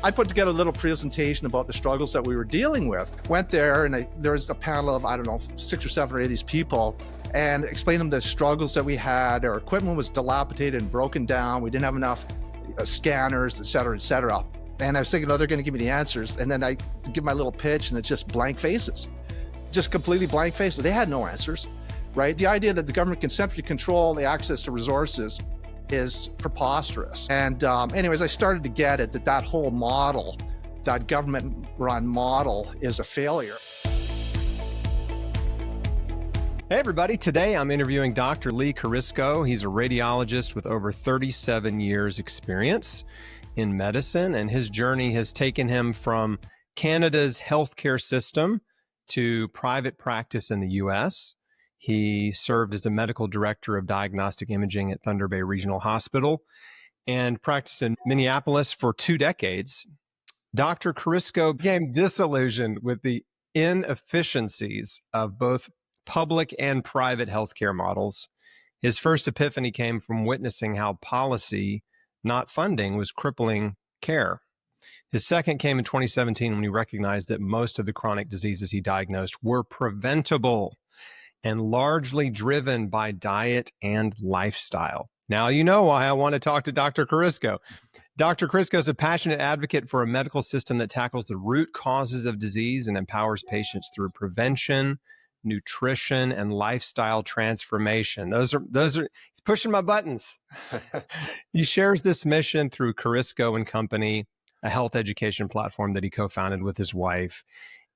I put together a little presentation about the struggles that we were dealing with. Went there and there was a panel of, I don't know, 6 or 7 or 8 of these people, and explained them the struggles that we had. Our equipment was dilapidated and broken down. We didn't have enough scanners, et cetera, et cetera. And I was thinking, oh, they're going to give me the answers. And then I give my little pitch and it's just blank faces, just completely blank faces. They had no answers, right? The idea that the government can centrally control the access to resources is preposterous. And anyways, I started to get it, that whole model, that government-run model, is a failure. Hey everybody, today I'm interviewing Dr. Lee Carrisco. He's a radiologist with over 37 years experience in medicine, and his journey has taken him from Canada's healthcare system to private practice in the US. He served as a medical director of diagnostic imaging at Thunder Bay Regional Hospital and practiced in Minneapolis for 2 decades. Dr. Carrisco became disillusioned with the inefficiencies of both public and private healthcare models. His first epiphany came from witnessing how policy, not funding, was crippling care. His second came in 2017 when he recognized that most of the chronic diseases he diagnosed were preventable and largely driven by diet and lifestyle. Now you know why I want to talk to Dr. Carrisco. Dr. Carrisco is a passionate advocate for a medical system that tackles the root causes of disease and empowers patients through prevention, nutrition, and lifestyle transformation. Those are, he's pushing my buttons. He shares this mission through Carrisco and Company, a health education platform that he co-founded with his wife,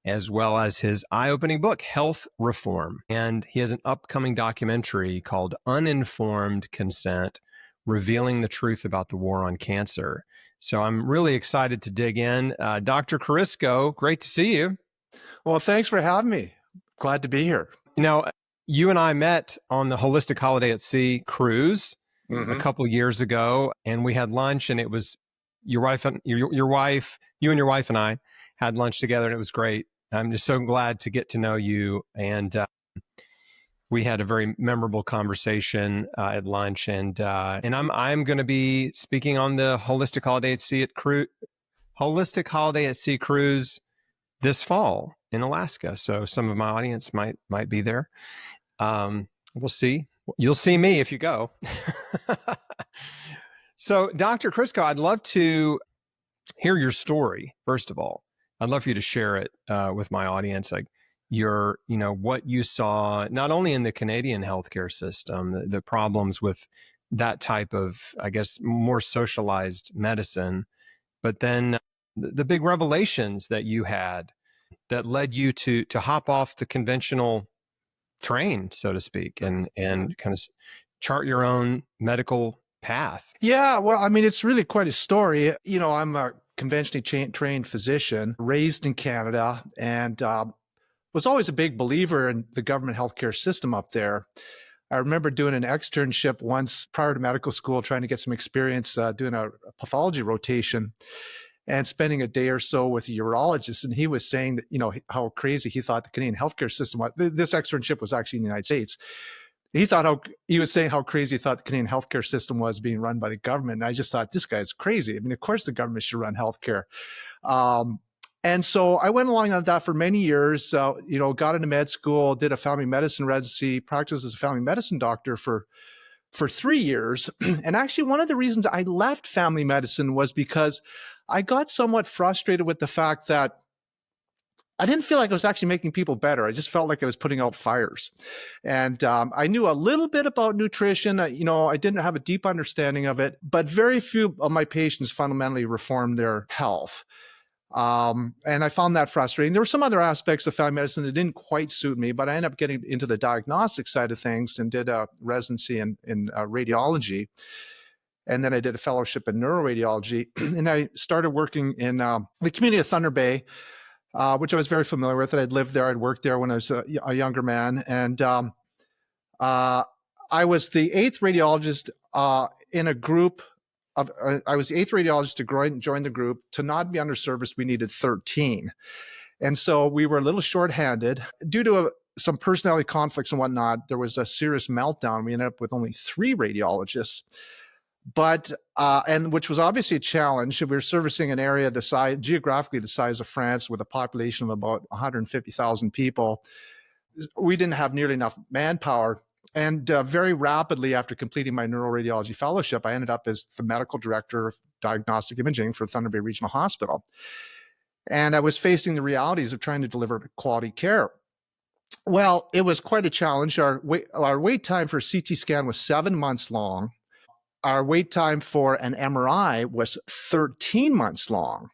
as well as his eye-opening book, Health Reform. And he has an upcoming documentary called Uninformed Consent, revealing the truth about the war on cancer. So I'm really excited to dig in. Dr. Carrisco, great to see you. Well, thanks for having me. Glad to be here. You know, you and I met on the Holistic Holiday at Sea cruise a couple of years ago, and we had lunch, and it was you and your wife and I had lunch together, and it was great. I'm just so glad to get to know you. And we had a very memorable conversation at lunch. And I'm going to be speaking on the Holistic Holiday at Sea cruise this fall in Alaska. So some of my audience might be there. We'll see. You'll see me if you go. So, Dr. Carrisco, I'd love to hear your story, first of all. I'd love for you to share it with my audience, like what you saw, not only in the Canadian healthcare system, the problems with that type of, I guess, more socialized medicine, but then the big revelations that you had that led you to hop off the conventional train, so to speak, and kind of chart your own medical path. Yeah, well, I mean, it's really quite a story. You know, I'm a conventionally trained physician, raised in Canada, and was always a big believer in the government healthcare system up there. I remember doing an externship once prior to medical school, trying to get some experience doing a pathology rotation and spending a day or so with a urologist. And he was saying that, how crazy he thought the Canadian healthcare system was. This externship was actually in the United States. He was saying how crazy he thought the Canadian healthcare system was being run by the government. And I just thought, this guy's crazy. I mean, of course the government should run healthcare. And so I went along on that for many years, got into med school, did a family medicine residency, practiced as a family medicine doctor for 3 years. And actually, one of the reasons I left family medicine was because I got somewhat frustrated with the fact that I didn't feel like I was actually making people better. I just felt like I was putting out fires. And I knew a little bit about nutrition. I didn't have a deep understanding of it, but very few of my patients fundamentally reformed their health. And I found that frustrating. There were some other aspects of family medicine that didn't quite suit me, but I ended up getting into the diagnostic side of things and did a residency in radiology. And then I did a fellowship in neuroradiology. And I started working in the community of Thunder Bay, which I was very familiar with. I'd lived there. I'd worked there when I was a younger man. And I was the 8th radiologist in a group of, I was the 8th radiologist to join the group. To not be underserviced, we needed 13. And so we were a little shorthanded. Due to some personality conflicts and whatnot, there was a serious meltdown. We ended up with only 3 radiologists. but and which was obviously a challenge. We were servicing an area geographically the size of France, with a population of about 150,000 people. We didn't have nearly enough manpower. And very rapidly, after completing my neuroradiology fellowship, I ended up as the medical director of diagnostic imaging for Thunder Bay Regional Hospital. And I was facing the realities of trying to deliver quality care. Well, it was quite a challenge. Our wait time for a CT scan was 7 months long. Our wait time for an MRI was 13 months long.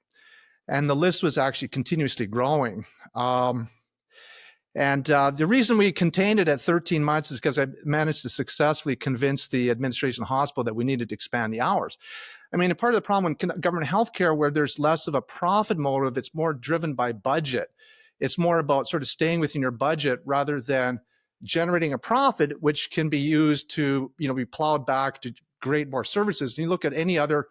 And the list was actually continuously growing. The reason we contained it at 13 months is because I managed to successfully convince the administration of the hospital that we needed to expand the hours. I mean, a part of the problem in government healthcare, where there's less of a profit motive, it's more driven by budget. It's more about sort of staying within your budget rather than generating a profit, which can be used to, be plowed back to create more services. And you look at any other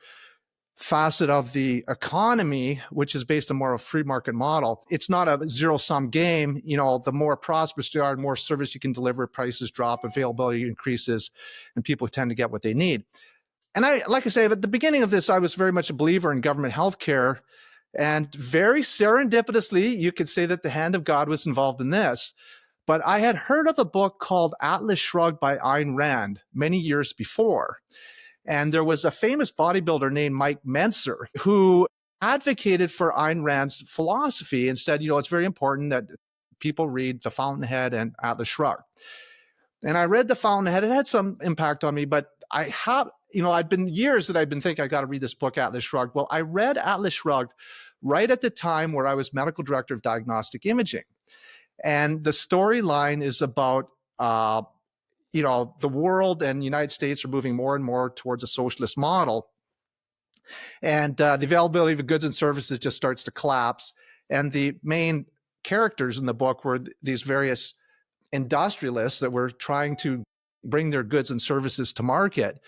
facet of the economy, which is based on more of a free market model, it's not a zero-sum game. The more prosperous you are, the more service you can deliver, prices drop, availability increases, and people tend to get what they need. And like I say, at the beginning of this, I was very much a believer in government healthcare. And very serendipitously, you could say that the hand of God was involved in this. But I had heard of a book called Atlas Shrugged by Ayn Rand many years before. And there was a famous bodybuilder named Mike Mentzer who advocated for Ayn Rand's philosophy and said, it's very important that people read The Fountainhead and Atlas Shrugged. And I read The Fountainhead. It had some impact on me, but I'd been years that I've been thinking I got to read this book, Atlas Shrugged. Well, I read Atlas Shrugged right at the time where I was medical director of diagnostic imaging. And the storyline is about, the world and the United States are moving more and more towards a socialist model. And the availability of goods and services just starts to collapse. And the main characters in the book were these various industrialists that were trying to bring their goods and services to market.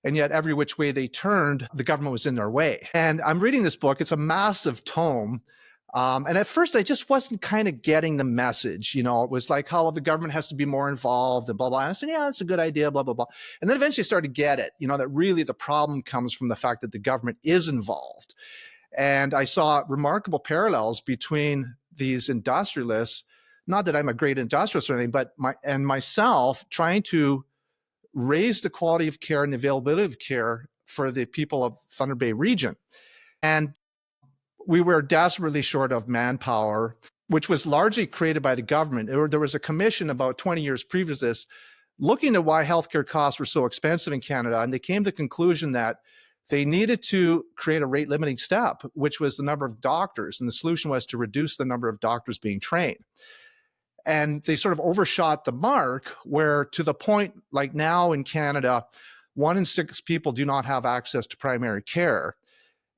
And yet every which way they turned, the government was in their way. And I'm reading this book. It's a massive tome. And at first, I just wasn't kind of getting the message. It was like how the government has to be more involved and blah, blah. And I said, yeah, that's a good idea, blah, blah, blah. And then eventually I started to get it, that really the problem comes from the fact that the government is involved. And I saw remarkable parallels between these industrialists, not that I'm a great industrialist or anything, but myself trying to raise the quality of care and the availability of care for the people of Thunder Bay region. And we were desperately short of manpower, which was largely created by the government. There was a commission about 20 years previous to this looking at why healthcare costs were so expensive in Canada. And they came to the conclusion that they needed to create a rate limiting step, which was the number of doctors. And the solution was to reduce the number of doctors being trained. And they sort of overshot the mark, where to the point like now in Canada, 1 in 6 people do not have access to primary care.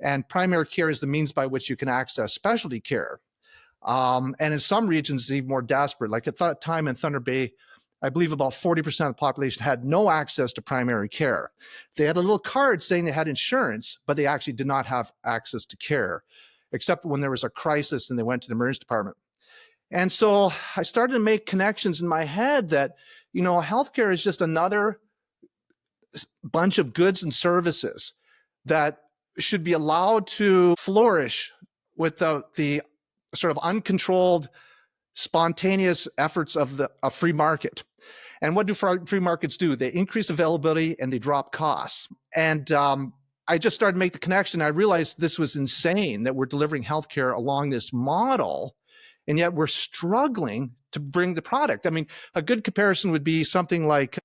And primary care is the means by which you can access specialty care. And in some regions, it's even more desperate. Like at that time in Thunder Bay, I believe about 40% of the population had no access to primary care. They had a little card saying they had insurance, but they actually did not have access to care, except when there was a crisis and they went to the emergency department. And so I started to make connections in my head that, healthcare is just another bunch of goods and services that should be allowed to flourish with the sort of uncontrolled, spontaneous efforts of a free market. And what do free markets do? They increase availability and they drop costs. And I just started to make the connection. I realized this was insane, that we're delivering healthcare along this model, and yet we're struggling to bring the product. I mean, a good comparison would be something like,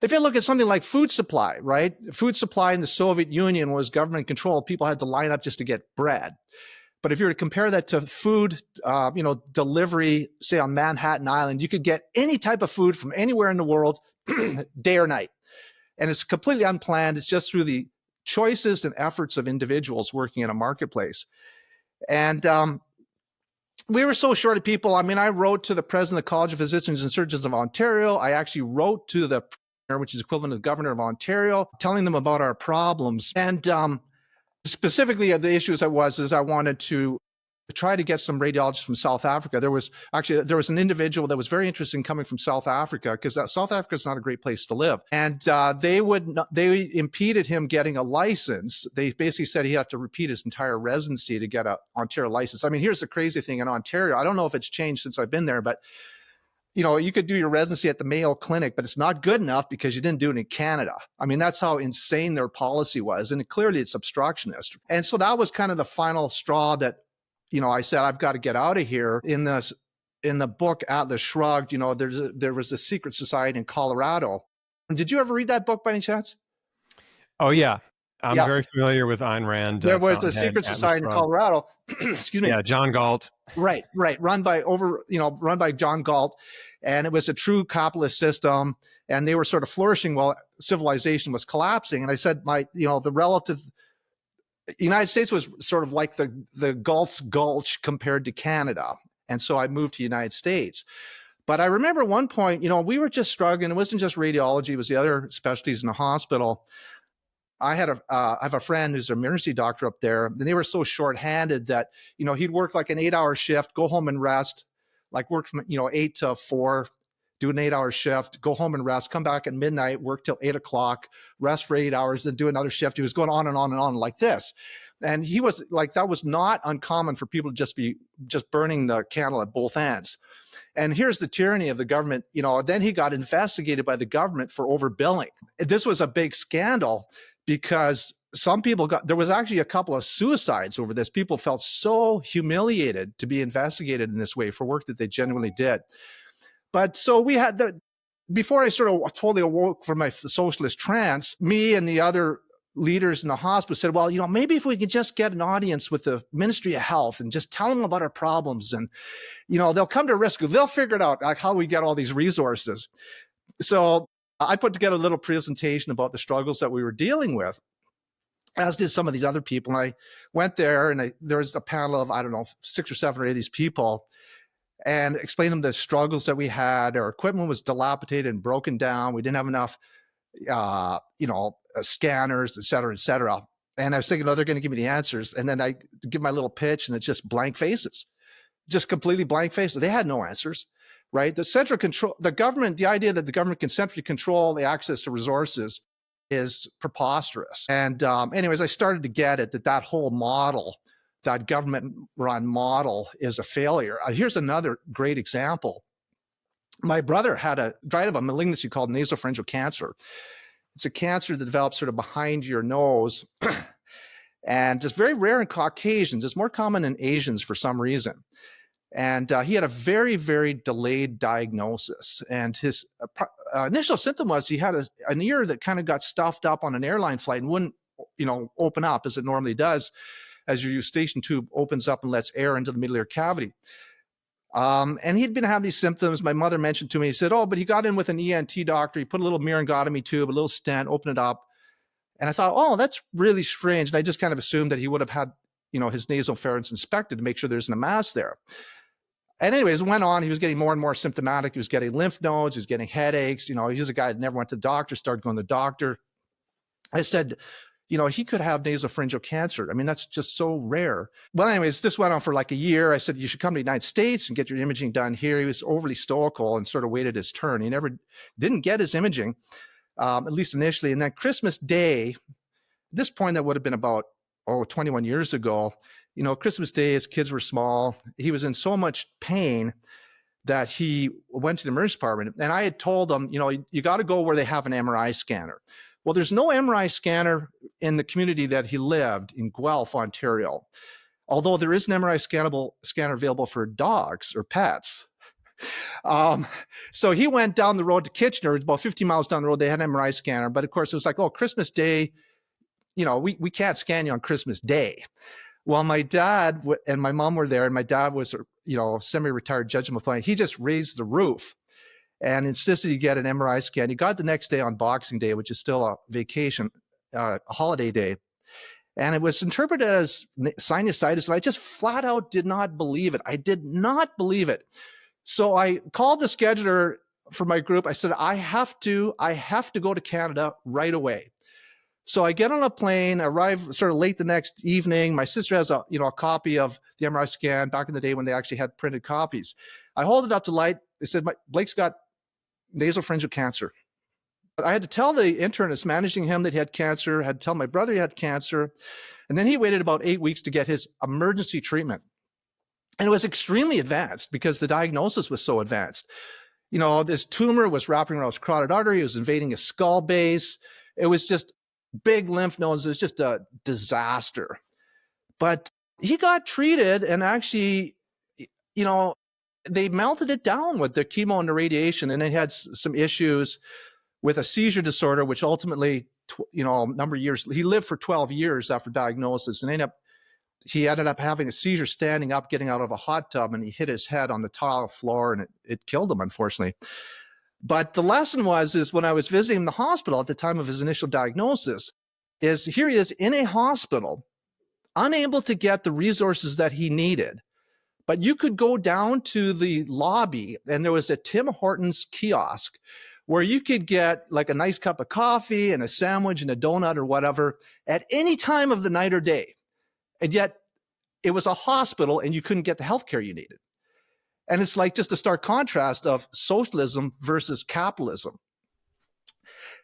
if you look at something like food supply, right? Food supply in the Soviet Union was government controlled. People had to line up just to get bread. But if you were to compare that to food, delivery, say on Manhattan Island, you could get any type of food from anywhere in the world, day or night. And it's completely unplanned. It's just through the choices and efforts of individuals working in a marketplace. And we were so short of people. I mean, I wrote to the president of the College of Physicians and Surgeons of Ontario. I actually wrote to the premier, which is equivalent to the governor of Ontario, telling them about our problems. And specifically, the issues I wanted to try to get some radiologists from South Africa. There was an individual that was very interesting coming from South Africa, because South Africa is not a great place to live. And they impeded him getting a license. They basically said he'd have to repeat his entire residency to get an Ontario license. I mean, here's the crazy thing in Ontario. I don't know if it's changed since I've been there, but you could do your residency at the Mayo Clinic, but it's not good enough because you didn't do it in Canada. I mean, that's how insane their policy was. And clearly it's obstructionist. And so that was kind of the final straw that, I said, I've got to get out of here. In the book Atlas Shrugged, there was a secret society in Colorado. Did you ever read that book by any chance? Oh, yeah. I'm very familiar with Ayn Rand. There was a secret society in Colorado. Excuse me. Yeah, John Galt. Right. Run by John Galt. And it was a true capitalist system. And they were sort of flourishing while civilization was collapsing. And I said, the relative United States was sort of like the Galt's Gulch compared to Canada. And so I moved to the United States. But I remember at one point, we were just struggling. It wasn't just radiology. It was the other specialties in the hospital. I have a friend who's an emergency doctor up there, and they were so shorthanded that, he'd work like an 8-hour shift, go home and rest, like work from, 8 to 4, do an 8-hour shift, go home and rest, come back at midnight, work till 8 o'clock, rest for 8 hours, then do another shift. He was going on and on and on like this. And he was like, that was not uncommon for people to be burning the candle at both ends. And here's the tyranny of the government. Then he got investigated by the government for overbilling. This was a big scandal because there was actually a couple of suicides over this. People felt so humiliated to be investigated in this way for work that they genuinely did. But so we had before I sort of totally awoke from my socialist trance, me and the other leaders in the hospital said, well, maybe if we could just get an audience with the Ministry of Health and just tell them about our problems, and, they'll come to Risco. They'll figure it out, like how we get all these resources. So I put together a little presentation about the struggles that we were dealing with, as did some of these other people. And I went there, and there was a panel of, 6 or 7 or 8 of these people, and explained them the struggles that we had. Our equipment was dilapidated and broken down. We didn't have enough, scanners, et cetera, et cetera. And I was thinking, they're going to give me the answers. And then I give my little pitch, and it's just blank faces, just completely blank faces. They had no answers, right? The central control, the government, the idea that the government can centrally control the access to resources is preposterous. And anyways, I started to get it, that whole model, that government-run model, is a failure. Here's another great example. My brother died of a malignancy called nasopharyngeal cancer. It's a cancer that develops sort of behind your nose, and it's very rare in Caucasians. It's more common in Asians for some reason. And he had a very, very delayed diagnosis. And his initial symptom was he had an ear that kind of got stuffed up on an airline flight and wouldn't, open up as it normally does, as your eustachian tube opens up and lets air into the middle ear cavity. And he'd been having these symptoms. My mother mentioned to me, he said, but he got in with an ENT doctor. He put a little myringotomy tube, a little stent, opened it up. And I thought, that's really strange. And I just kind of assumed that he would have had, his nasopharynx inspected to make sure there's no mass there. And anyways, it went on. He was getting more and more symptomatic. He was getting lymph nodes. He was getting headaches. He was a guy that never went to the doctor, started going to the doctor. I said, he could have nasopharyngeal cancer. I mean, that's just so rare. Well, anyways, this went on for like a year. I said, you should come to the United States and get your imaging done here. He was overly stoical and sort of waited his turn. He didn't get his imaging, at least initially. And then Christmas Day, at this point, that would have been about, 21 years ago. Christmas Day, his kids were small. He was in so much pain that he went to the emergency department. And I had told him, you got to go where they have an MRI scanner. Well, there's no MRI scanner in the community that he lived in Guelph, Ontario, although there is an MRI scanner available for dogs or pets. So he went down the road to Kitchener, about 50 miles down the road. They had an MRI scanner, but of course it was like, Christmas Day, we can't scan you on Christmas Day. Well, my dad and my mom were there, and my dad was, semi-retired judge of McLean. He just raised the roof and insisted he get an MRI scan. He got it the next day on Boxing Day, which is still a vacation, a holiday day. And it was interpreted as sinusitis, and I just flat out did not believe it. I did not believe it. So I called the scheduler for my group. I said, I have to go to Canada right away. So I get on a plane, arrive sort of late the next evening. My sister has a copy of the MRI scan back in the day when they actually had printed copies. I hold it up to light. They said, Blake's got nasopharyngeal cancer. I had to tell the internist managing him that he had cancer, had to tell my brother he had cancer. And then he waited about 8 weeks to get his emergency treatment. And it was extremely advanced because the diagnosis was so advanced. This tumor was wrapping around his carotid artery. It was invading his skull base. It was just big lymph nodes. It was just a disaster. But he got treated, and actually, they melted it down with the chemo and the radiation. And he had some issues with a seizure disorder, which ultimately, a number of years, he lived for 12 years after diagnosis, and he ended up having a seizure standing up, getting out of a hot tub, and he hit his head on the tile floor, and it killed him, unfortunately. But the lesson is when I was visiting the hospital at the time of his initial diagnosis, is here he is in a hospital, unable to get the resources that he needed. But you could go down to the lobby, and there was a Tim Hortons kiosk where you could get like a nice cup of coffee and a sandwich and a donut or whatever at any time of the night or day. And yet it was a hospital and you couldn't get the healthcare you needed. And it's like just a stark contrast of socialism versus capitalism.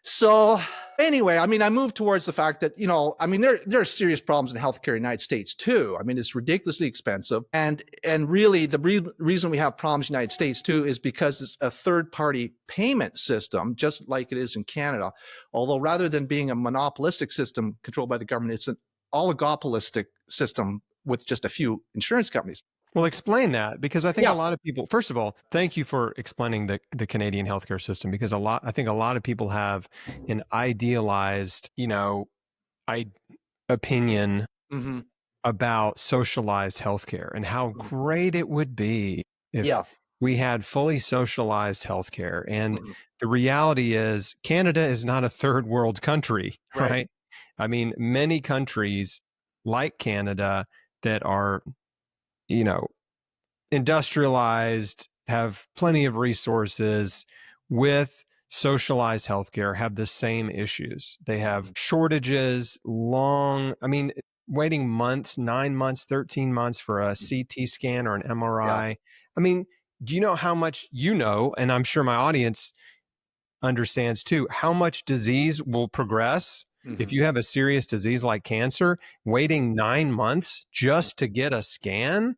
So anyway, I moved towards the fact that, there are serious problems in healthcare in the United States too. It's ridiculously expensive. And really the reason we have problems in the United States too is because it's a third-party payment system, just like it is in Canada. Although rather than being a monopolistic system controlled by the government, it's an oligopolistic system with just a few insurance companies. Well, explain that, because I think a lot of people, first of all, thank you for explaining the Canadian healthcare system, because I think a lot of people have an idealized, opinion about socialized healthcare and how great it would be if we had fully socialized healthcare. And the reality is Canada is not a third world country, right? Many countries like Canada that are, industrialized, have plenty of resources with socialized healthcare, have the same issues. They have shortages, waiting months, 9 months, 13 months for a CT scan or an MRI. Do you know how much and I'm sure my audience understands too, how much disease will progress if you have a serious disease like cancer, waiting 9 months just to get a scan?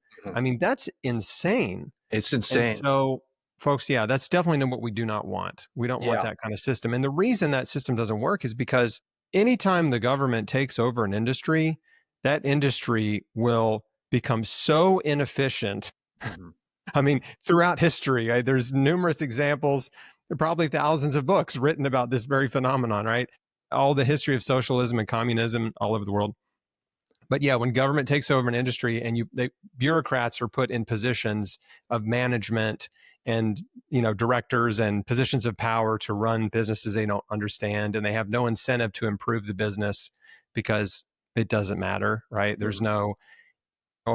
That's insane. It's insane. And so, folks, that's definitely what we do not want. We don't want that kind of system. And the reason that system doesn't work is because anytime the government takes over an industry, that industry will become so inefficient. Throughout history, there's numerous examples, probably thousands of books written about this very phenomenon, right? All the history of socialism and communism all over the world. But when government takes over an industry and bureaucrats are put in positions of management and, directors and positions of power to run businesses they don't understand, and they have no incentive to improve the business because it doesn't matter, right? There's no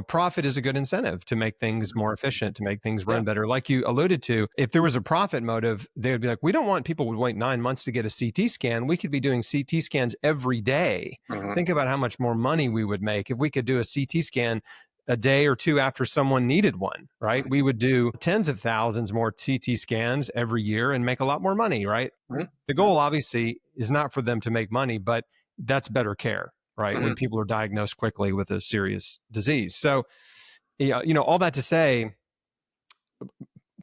profit is a good incentive to make things more efficient, to make things run better. Like you alluded to, if there was a profit motive, they would be like, we don't want people to wait 9 months to get a CT scan. We could be doing CT scans every day. Think about how much more money we would make if we could do a CT scan a day or two after someone needed one, right? We would do tens of thousands more CT scans every year and make a lot more money, right? The goal obviously is not for them to make money, but that's better care, right? When people are diagnosed quickly with a serious disease. So, all that to say,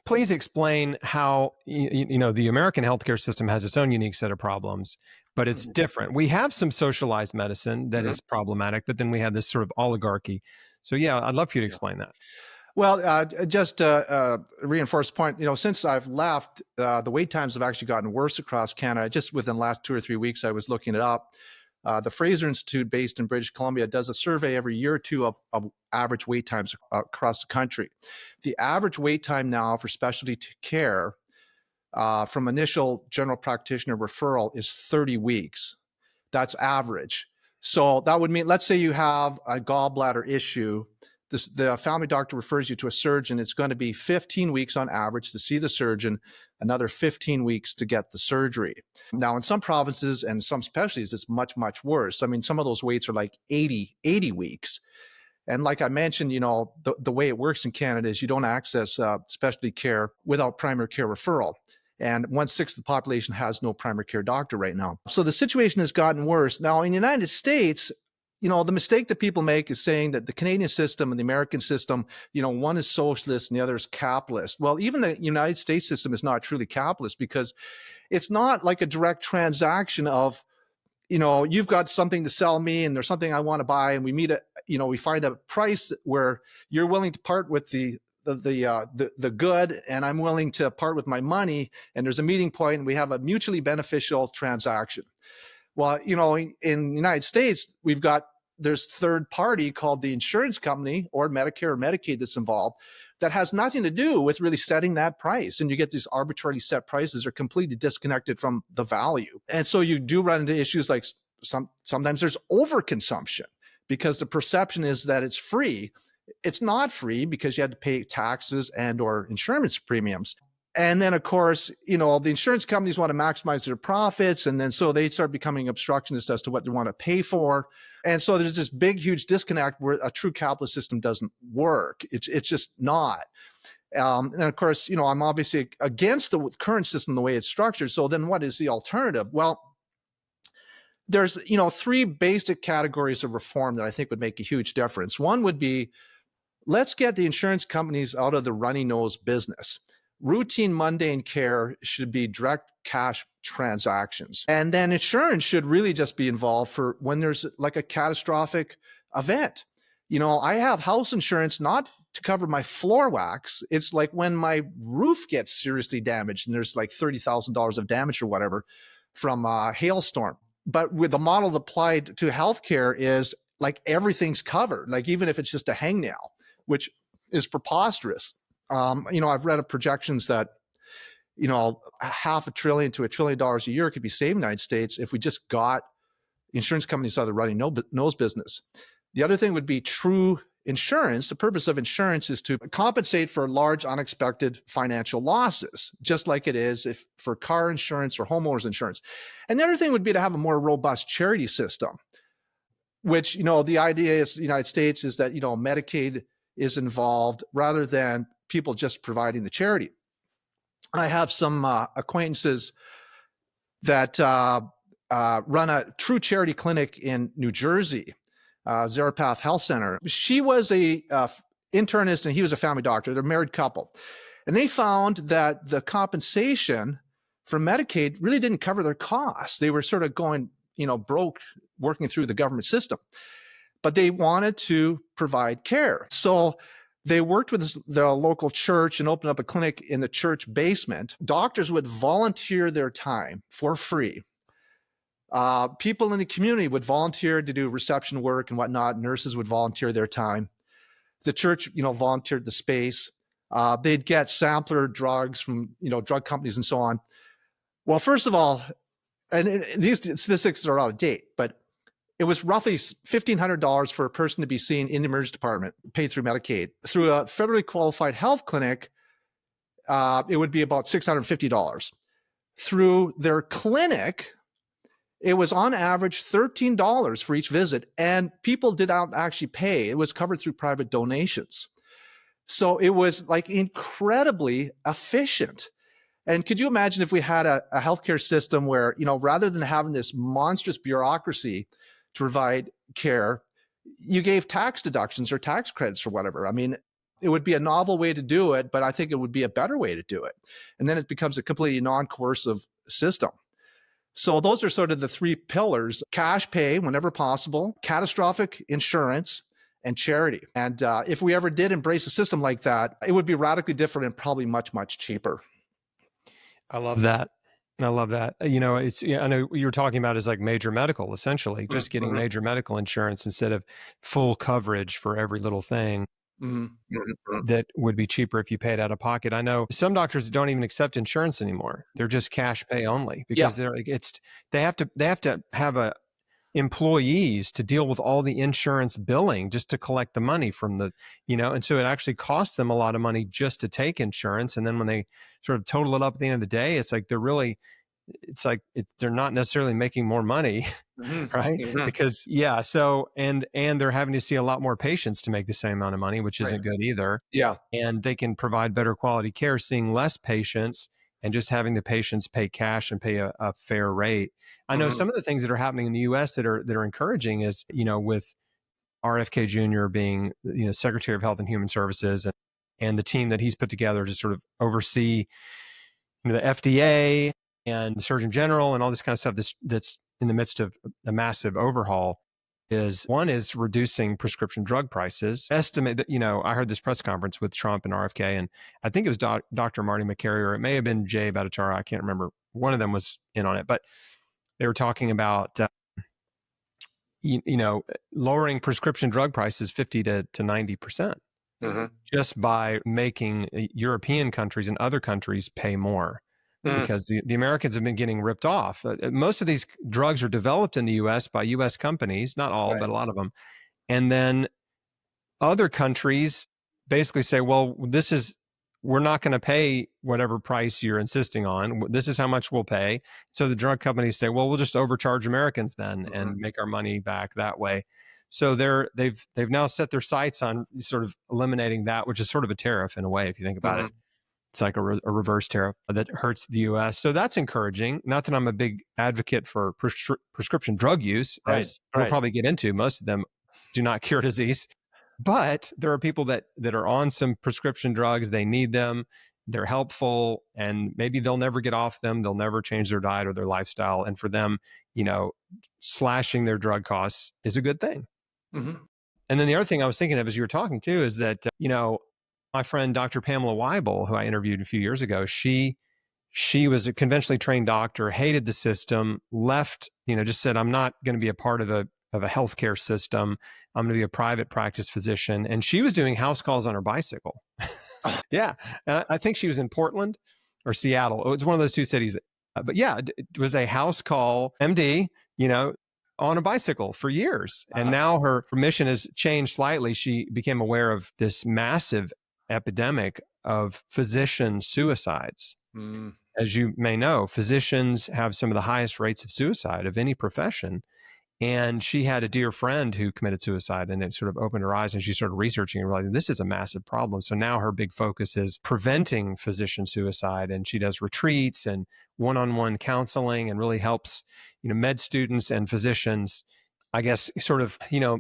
please explain how, the American healthcare system has its own unique set of problems, but it's different. We have some socialized medicine that is problematic, but then we have this sort of oligarchy. So I'd love for you to explain that. Well, just reinforce the point, since I've left, the wait times have actually gotten worse across Canada. Just within the last 2 or 3 weeks, I was looking it up. The Fraser Institute, based in British Columbia, does a survey every year or two of average wait times across the country. The average wait time now for specialty care from initial general practitioner referral is 30 weeks. That's average. So that would mean, let's say you have a gallbladder issue. the family doctor refers you to a surgeon, it's going to be 15 weeks on average to see the surgeon, another 15 weeks to get the surgery. Now, in some provinces and some specialties, it's much, much worse. I mean, some of those waits are like 80 weeks. And like I mentioned, the way it works in Canada is you don't access specialty care without primary care referral. And 1/6 of the population has no primary care doctor right now. So the situation has gotten worse. Now, in the United States, the mistake that people make is saying that the Canadian system and the American system, one is socialist and the other is capitalist. Well, even the United States system is not truly capitalist because it's not like a direct transaction of, you've got something to sell me and there's something I want to buy, and we find a price where you're willing to part with the good and I'm willing to part with my money, and there's a meeting point and we have a mutually beneficial transaction. Well, in the United States, there's third party called the insurance company or Medicare or Medicaid that's involved that has nothing to do with really setting that price. And you get these arbitrarily set prices that are completely disconnected from the value. And so you do run into issues like sometimes there's overconsumption because the perception is that it's free. It's not free because you had to pay taxes and or insurance premiums. And then, of course, the insurance companies want to maximize their profits. And then so they start becoming obstructionists as to what they want to pay for. And so there's this big, huge disconnect where a true capitalist system doesn't work. It's just not. And of course, I'm obviously against the current system, the way it's structured. So then what is the alternative? Well, there's, three basic categories of reform that I think would make a huge difference. One would be, let's get the insurance companies out of the runny nose business. Routine, mundane care should be direct cash transactions. And then insurance should really just be involved for when there's like a catastrophic event. I have house insurance not to cover my floor wax. It's like when my roof gets seriously damaged and there's like $30,000 of damage or whatever from a hailstorm. But with the model applied to healthcare is like everything's covered, like even if it's just a hangnail, which is preposterous. I've read of projections that, $500 billion to $1 trillion a year could be saved in the United States if we just got insurance companies out of the running nose business. The other thing would be true insurance. The purpose of insurance is to compensate for large unexpected financial losses, just like it is for car insurance or homeowners insurance. And the other thing would be to have a more robust charity system, which, the idea is the United States is that, Medicaid is involved rather than people just providing the charity. I have some acquaintances that run a true charity clinic in New Jersey, Zarapath Health Center. She was a internist and he was a family doctor. They're a married couple. And they found that the compensation from Medicaid really didn't cover their costs. They were sort of going, broke working through the government system. But they wanted to provide care. So they worked with the local church and opened up a clinic in the church basement. Doctors would volunteer their time for free. People in the community would volunteer to do reception work and whatnot. Nurses would volunteer their time. The church, volunteered the space. They'd get sampler drugs from, drug companies and so on. Well, first of all, and these statistics are out of date, but it was roughly $1,500 for a person to be seen in the emergency department, paid through Medicaid. Through a federally qualified health clinic, it would be about $650. Through their clinic, it was on average $13 for each visit, and people did not actually pay. It was covered through private donations. So it was like incredibly efficient. And could you imagine if we had a healthcare system where, rather than having this monstrous bureaucracy to provide care, you gave tax deductions or tax credits or whatever. I mean, it would be a novel way to do it, but I think it would be a better way to do it. And then it becomes a completely non-coercive system. So those are sort of the three pillars: cash pay whenever possible, catastrophic insurance, and charity. And if we ever did embrace a system like that, it would be radically different and probably much, much cheaper. I love that. I love that. I know you were talking about is like major medical, essentially, just getting major medical insurance instead of full coverage for every little thing. That would be cheaper if you paid out of pocket. I know some doctors don't even accept insurance anymore. They're just cash pay only because they're like, they have to have employees to deal with all the insurance billing just to collect the money from the, and so it actually costs them a lot of money just to take insurance. And then when they sort of total it up at the end of the day, it's like they're not necessarily making more money, Hmm. right? Hmm. Because yeah, so and they're having to see a lot more patients to make the same amount of money, which Right. isn't good either. Yeah. And they can provide better quality care, seeing less patients and just having the patients pay cash and pay a fair rate. I know Hmm. some of the things that are happening in the U.S. that are encouraging is, with RFK Jr. being, Secretary of Health and Human Services, and the team that he's put together to sort of oversee, the FDA and the Surgeon General and all this kind of stuff that's in the midst of a massive overhaul. One is reducing prescription drug prices. Estimate that, I heard this press conference with Trump and RFK, and I think it was Dr. Marty McCary, or it may have been Jay Bhattacharya. I can't remember. One of them was in on it, but they were talking about, lowering prescription drug prices 50 to 90% Hmm. just by making European countries and other countries pay more, Hmm. because the Americans have been getting ripped off. Most of these drugs are developed in the US by US companies, not all, Right. but a lot of them. And then other countries basically say, well, we're not going to pay whatever price you're insisting on. This is how much we'll pay. So the drug companies say, well, we'll just overcharge Americans then Hmm. and make our money back that way. So they've now set their sights on sort of eliminating that, which is sort of a tariff in a way, if you think about it. Hmm. It's like a reverse tariff that hurts the U.S. So that's encouraging. Not that I'm a big advocate for prescription drug use, Right. as we'll Right. probably get into. Most of them do not cure disease, but there are people that are on some prescription drugs. They need them. They're helpful, and maybe they'll never get off them. They'll never change their diet or their lifestyle. And for them, slashing their drug costs is a good thing. Hmm. And then the other thing I was thinking of as you were talking too is that, my friend, Dr. Pamela Weibel, who I interviewed a few years ago, she was a conventionally trained doctor, hated the system, left, just said, I'm not going to be a part of a healthcare system. I'm going to be a private practice physician. And she was doing house calls on her bicycle. Yeah. I think she was in Portland or Seattle. It was one of those two cities. But yeah, it was a house call MD, on a bicycle for years. And now her mission has changed slightly. She became aware of this massive epidemic of physician suicides. Mm. As you may know, physicians have some of the highest rates of suicide of any profession. And she had a dear friend who committed suicide, and it sort of opened her eyes, and she started researching and realizing this is a massive problem. So now her big focus is preventing physician suicide, and she does retreats and one-on-one counseling and really helps, med students and physicians, I guess, sort of,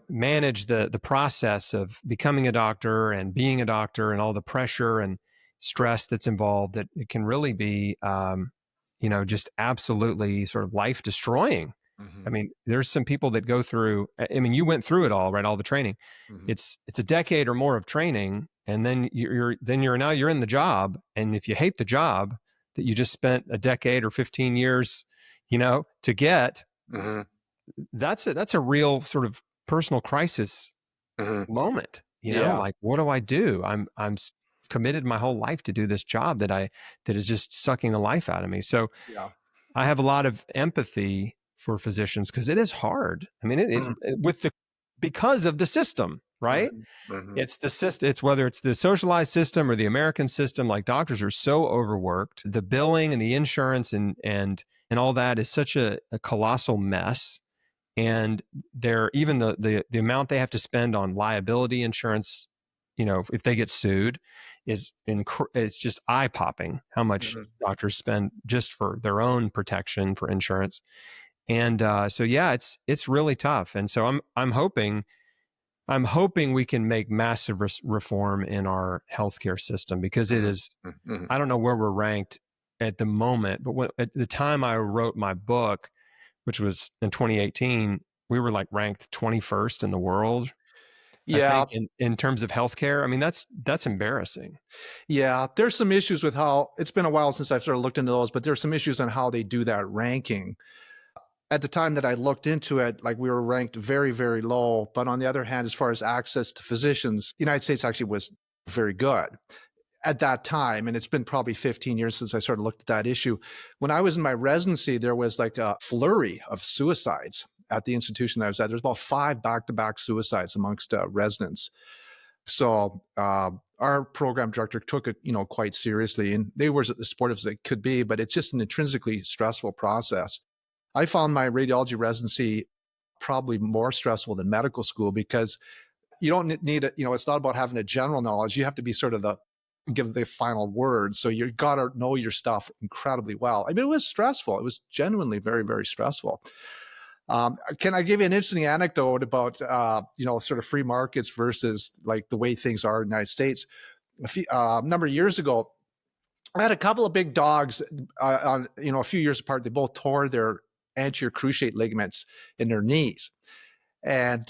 manage the process of becoming a doctor and being a doctor and all the pressure and stress that's involved. That it can really be, just absolutely sort of life destroying. Hmm. I mean, there's some people that go through, you went through it all, right? All the training. Hmm. It's a decade or more of training. And then you're in the job. And if you hate the job that you just spent a decade or 15 years, to get, Hmm. that's a real sort of personal crisis Hmm. moment, Yeah. like, what do I do? I'm committed my whole life to do this job that is just sucking the life out of me. So Yeah. I have a lot of empathy for physicians because it is hard. I mean, Mhm. because of the system, right? Mhm. Mhm. It's the system. It's whether it's the socialized system or the American system. Like, doctors are so overworked. The billing and the insurance and all that is such a colossal mess. And even the amount they have to spend on liability insurance, if they get sued, it's just eye popping how much Mhm. doctors spend just for their own protection for insurance. And so yeah, it's really tough. And so I'm hoping we can make massive reform in our healthcare system, because it Mhm. is. Mhm. I don't know where we're ranked at the moment, but at the time I wrote my book, which was in 2018, we were like ranked 21st in the world, I Yeah. think, in terms of healthcare. I mean, that's embarrassing. Yeah. There's some issues with how it's been a while since I've sort of looked into those, but there's some issues on how they do that ranking. At the time that I looked into it, like, we were ranked very, very low. But on the other hand, as far as access to physicians, the United States actually was very good at that time. And it's been probably 15 years since I sort of looked at that issue. When I was in my residency, there was like a flurry of suicides at the institution that I was at, there's about 5 back-to-back suicides amongst residents. So our program director took it, quite seriously, and they were as supportive as they could be, but it's just an intrinsically stressful process. I found my radiology residency probably more stressful than medical school because you don't need it. It's not about having a general knowledge. You have to be sort of give the final word. So you got to know your stuff incredibly well. I mean, it was stressful. It was genuinely very, very stressful. Can I give you an interesting anecdote about, sort of free markets versus like the way things are in the United States? A number of years ago, I had a couple of big dogs a few years apart. They both tore their anterior cruciate ligaments in their knees. And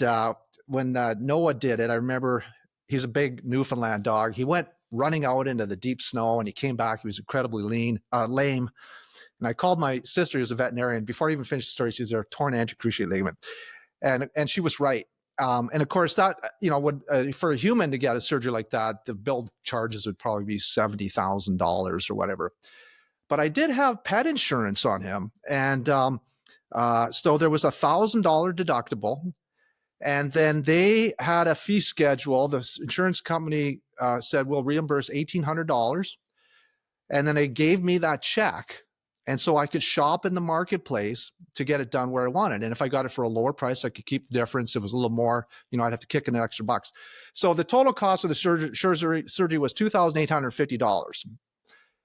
when Noah did it, I remember he's a big Newfoundland dog. He went running out into the deep snow and he came back. He was incredibly lame. And I called my sister, who's a veterinarian. Before I even finished the story, she said, "There's a torn anterior cruciate ligament." And she was right. And of course, that, would for a human to get a surgery like that, the bill charges would probably be $70,000 or whatever. But I did have pet insurance on him. And so there was $1,000 deductible. And then they had a fee schedule. The insurance company said, we'll reimburse $1,800. And then they gave me that check. And so I could shop in the marketplace to get it done where I wanted. And if I got it for a lower price, I could keep the difference. If it was a little more, I'd have to kick in an extra bucks. So the total cost of the surgery was $2,850.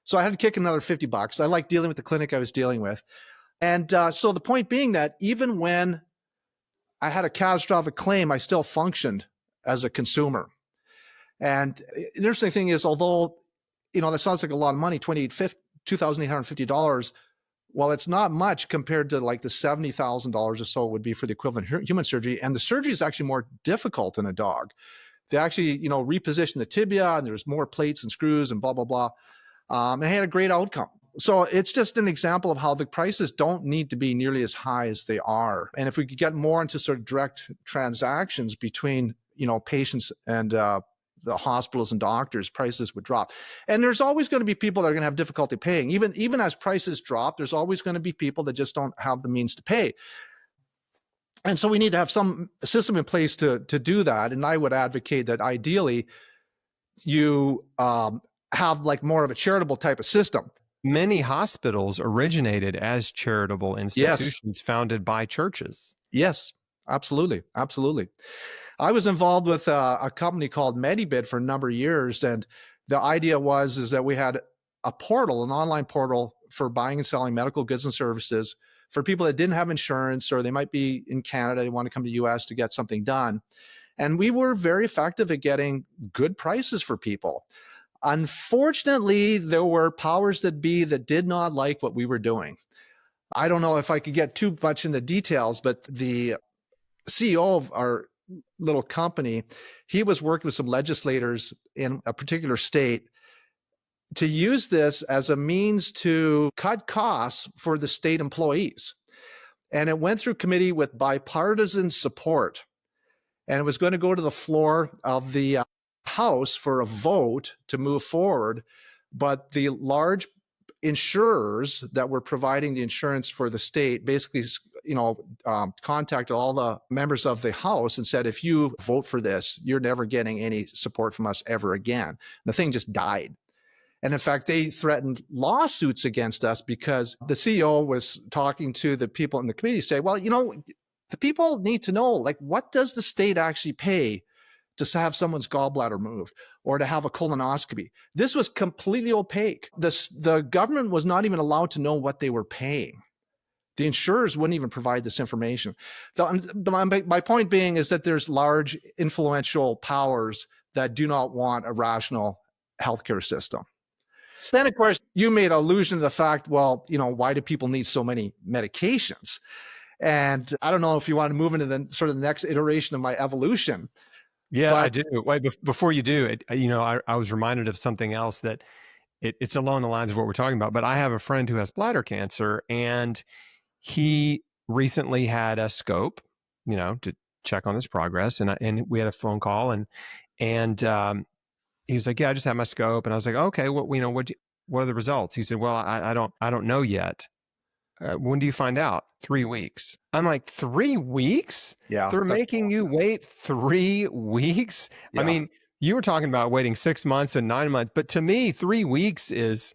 So I had to kick another $50. I like dealing with the clinic I was dealing with. And so the point being that even when I had a catastrophic claim, I still functioned as a consumer. And the interesting thing is, although, that sounds like a lot of money, $2,850, well, it's not much compared to like the $70,000 or so would be for the equivalent human surgery. And the surgery is actually more difficult in a dog. They actually, reposition the tibia, and there's more plates and screws and blah, blah, blah. And I had a great outcome. So it's just an example of how the prices don't need to be nearly as high as they are. And if we could get more into sort of direct transactions between, patients and the hospitals and doctors, prices would drop. And there's always going to be people that are going to have difficulty paying. Even as prices drop, there's always going to be people that just don't have the means to pay. And so we need to have some system in place to do that. And I would advocate that ideally you have like more of a charitable type of system. Many hospitals originated as charitable institutions founded by churches. Yes, absolutely. Absolutely. I was involved with a company called MediBid for a number of years. And the idea is that we had a portal, an online portal for buying and selling medical goods and services for people that didn't have insurance, or they might be in Canada, they want to come to the US to get something done. And we were very effective at getting good prices for people. Unfortunately, there were powers that be that did not like what we were doing. I don't know if I could get too much in the details, but the CEO of our little company, he was working with some legislators in a particular state to use this as a means to cut costs for the state employees. And it went through committee with bipartisan support. And it was going to go to the floor of the House for a vote to move forward. But the large insurers that were providing the insurance for the state basically, contacted all the members of the House and said, if you vote for this, you're never getting any support from us ever again. And the thing just died. And in fact, they threatened lawsuits against us because the CEO was talking to the people in the committee, say, well, the people need to know, like, what does the state actually pay to have someone's gallbladder removed or to have a colonoscopy? This was completely opaque. The government was not even allowed to know what they were paying. The insurers wouldn't even provide this information. My point being is that there's large influential powers that do not want a rational healthcare system. Then, of course, you made allusion to the fact, well, why do people need so many medications? And I don't know if you want to move into the sort of the next iteration of my evolution. Yeah, I do. Wait, before you do, I was reminded of something else that it's along the lines of what we're talking about. But I have a friend who has bladder cancer, and he recently had a scope, to check on his progress, and we had a phone call, and he was like, "Yeah, I just had my scope," and I was like, "Okay, what are the results?" He said, "Well, I don't know yet." when do you find out? 3 weeks. I'm like, 3 weeks? Yeah. They're making you wait 3 weeks? I Yeah. mean, you were talking about waiting 6 months and 9 months, but to me, 3 weeks is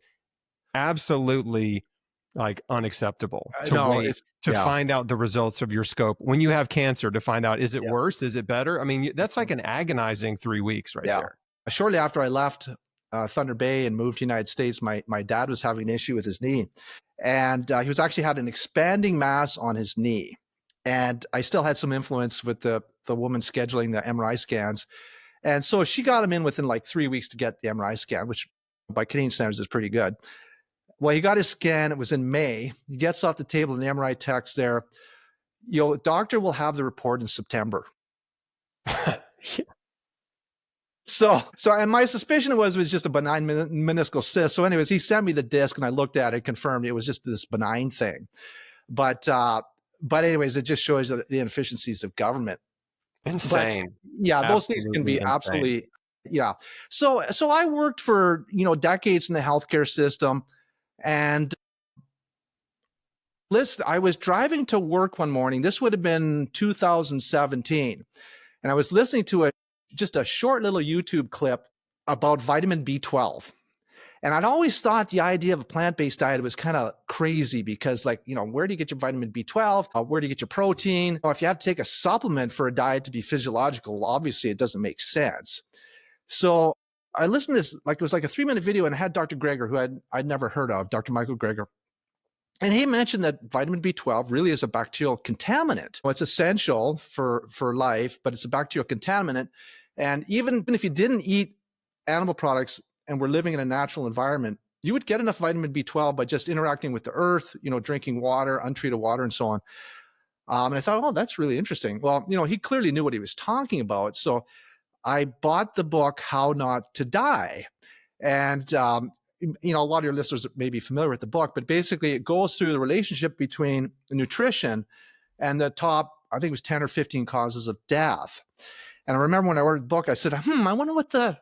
absolutely like unacceptable to No, wait it's, to yeah. find out the results of your scope when you have cancer, to find out, is it Yeah. worse? Is it better? I mean, that's like an agonizing 3 weeks right Yeah. there. Shortly after I left Thunder Bay and moved to the United States, my dad was having an issue with his knee. And he was actually had an expanding mass on his knee. And I still had some influence with the woman scheduling the MRI scans. And so she got him in within like 3 weeks to get the MRI scan, which by Canadian standards is pretty good. Well, he got his scan. It was in May. He gets off the table and the MRI text there, doctor will have the report in September. So, and my suspicion was just a benign meniscal cyst. So anyways, he sent me the disc and I looked at it, confirmed it was just this benign thing. But anyways, it just shows the inefficiencies of government. Insane. But, yeah, those things can be absolutely, yeah. So I worked for, decades in the healthcare system, and I was driving to work one morning. This would have been 2017. And I was listening to just a short little YouTube clip about vitamin B12. And I'd always thought the idea of a plant-based diet was kind of crazy because, like, where do you get your vitamin B12? Where do you get your protein? If you have to take a supplement for a diet to be physiological, well, obviously it doesn't make sense. So I listened to this, like it was like a 3-minute video, and I had Dr. Greger, who I'd never heard of, Dr. Michael Greger. And he mentioned that vitamin B12 really is a bacterial contaminant. It's essential for life, but it's a bacterial contaminant. And even if you didn't eat animal products and were living in a natural environment, you would get enough vitamin B12 by just interacting with the earth, drinking water, untreated water, and so on. And I thought, oh, that's really interesting. Well, he clearly knew what he was talking about. So I bought the book, How Not to Die. And, a lot of your listeners may be familiar with the book, but basically it goes through the relationship between nutrition and the top, I think it was 10 or 15 causes of death. And I remember when I ordered the book, I said, I wonder what the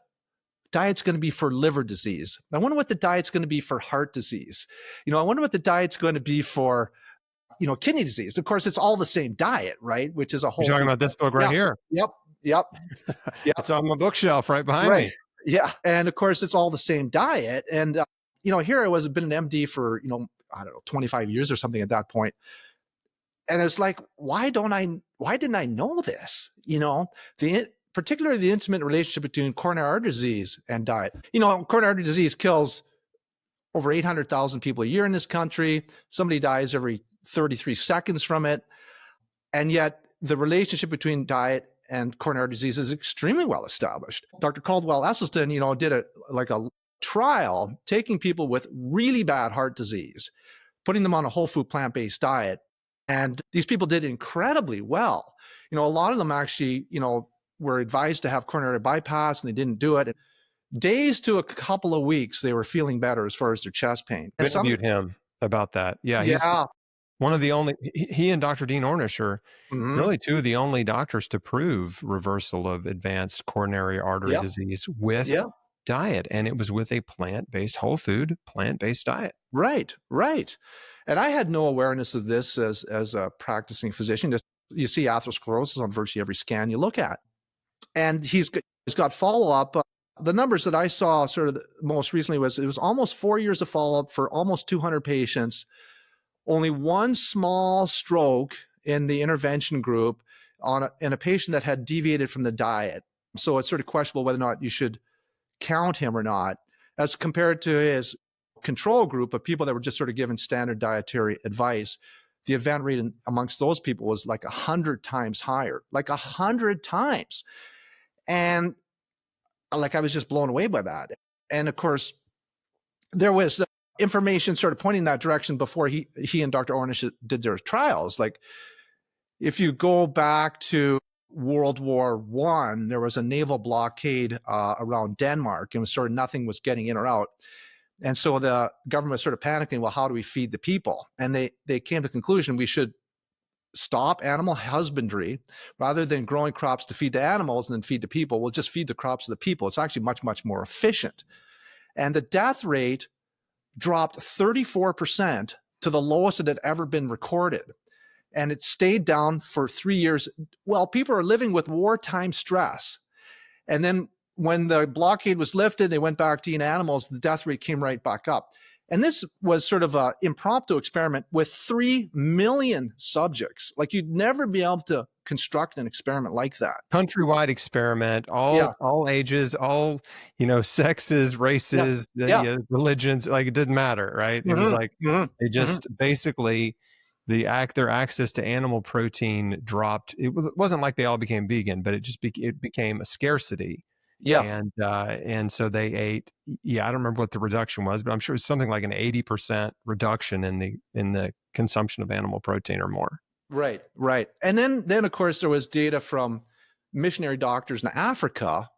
diet's going to be for liver disease. I wonder what the diet's going to be for heart disease. I wonder what the diet's going to be for, kidney disease. Of course, it's all the same diet, right? Which is a whole. You're talking about this book right here. Yep. It's on my bookshelf right behind me. Yeah. And of course, it's all the same diet. And, here I was, I've been an MD for, I don't know, 25 years or something at that point. And it's like, why didn't I know this? Particularly the intimate relationship between coronary artery disease and diet. Coronary artery disease kills over 800,000 people a year in this country. Somebody dies every 33 seconds from it. And yet the relationship between diet and coronary disease is extremely well established. Dr. Caldwell Esselstyn, did a trial taking people with really bad heart disease, putting them on a whole food plant-based diet. And these people did incredibly well. A lot of them actually, were advised to have coronary bypass and they didn't do it. Days to a couple of weeks, they were feeling better as far as their chest pain. I interviewed him about that. Yeah. He's one of the only, he and Dr. Dean Ornish are really two of the only doctors to prove reversal of advanced coronary artery disease with diet. And it was with a plant-based, whole food, plant-based diet. Right. And I had no awareness of this as a practicing physician. You see atherosclerosis on virtually every scan you look at. And he's got follow-up. The numbers that I saw sort of most recently it was almost 4 years of follow-up for almost 200 patients. Only one small stroke in the intervention group in a patient that had deviated from the diet. So it's sort of questionable whether or not you should count him or not, as compared to his control group of people that were just sort of given standard dietary advice. The event rate amongst those people was like 100 times higher, like 100 times. And I was just blown away by that. And of course, there was information sort of pointing in that direction before he and Dr. Ornish did their trials. Like, if you go back to World War I, there was a naval blockade around Denmark, and sort of nothing was getting in or out. And so the government was sort of panicking, well, how do we feed the people? And they came to the conclusion we should stop animal husbandry rather than growing crops to feed the animals and then feed the people. We'll just feed the crops to the people. It's actually much, much more efficient. And the death rate dropped 34% to the lowest that had ever been recorded. And it stayed down for 3 years. Well, people are living with wartime stress. And then when the blockade was lifted, they went back to eating animals, the death rate came right back up. And this was sort of an impromptu experiment with 3 million subjects. Like, you'd never be able to construct an experiment like that. Countrywide experiment, all ages, all, sexes, races, religions, like it didn't matter, right? It was like they just basically their access to animal protein dropped. It wasn't like they all became vegan, but it just it became a scarcity. Yeah. And so they ate. I don't remember what the reduction was, but I'm sure it's something like an 80% reduction in the consumption of animal protein or more. Right. And then of course there was data from missionary doctors in Africa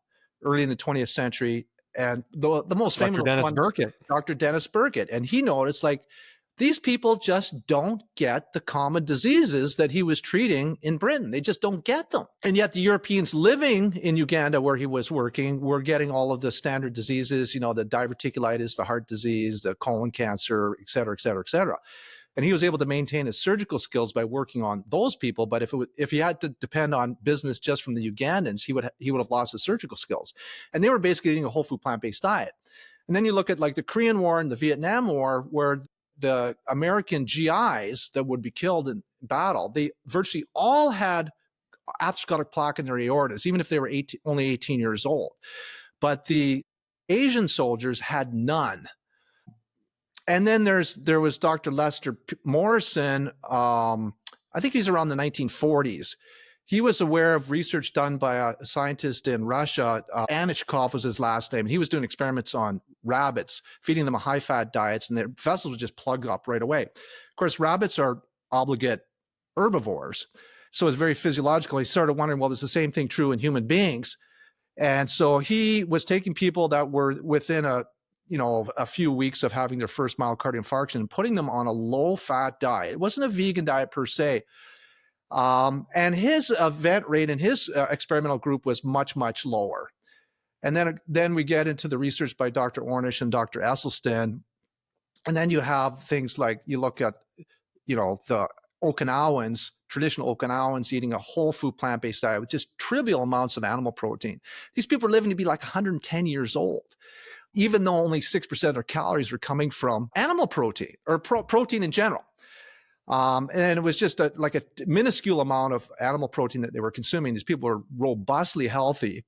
early in the 20th century, and the most famous one, Dr. Dennis Burkitt, and he noticed, like, these people just don't get the common diseases that he was treating in Britain. They just don't get them. And yet the Europeans living in Uganda, where he was working, were getting all of the standard diseases, the diverticulitis, the heart disease, the colon cancer, et cetera, et cetera, et cetera. And he was able to maintain his surgical skills by working on those people. But if he had to depend on business just from the Ugandans, he would have lost his surgical skills. And they were basically eating a whole food plant-based diet. And then you look at like the Korean War and the Vietnam War, where the American GIs that would be killed in battle, they virtually all had atherosclerotic plaque in their aortas, even if they were only 18 years old. But the Asian soldiers had none. And then there was Dr. Lester Morrison. I think he's around the 1940s. He was aware of research done by a scientist in Russia. Anichkov was his last name. He was doing experiments on rabbits, feeding them a high-fat diets, and their vessels would just plug up right away. Of course, rabbits are obligate herbivores, so it's very physiological. He started wondering, well, is the same thing true in human beings? And so he was taking people that were within a few weeks of having their first myocardial infarction and putting them on a low-fat diet. It wasn't a vegan diet per se. And his event rate in his experimental group was much, much lower. And then we get into the research by Dr. Ornish and Dr. Esselstyn. And then you have things like, you look at, the Okinawans, traditional Okinawans eating a whole food plant-based diet with just trivial amounts of animal protein. These people are living to be like 110 years old, even though only 6% of their calories were coming from animal protein or protein in general. And it was just like a minuscule amount of animal protein that they were consuming. These people were robustly healthy.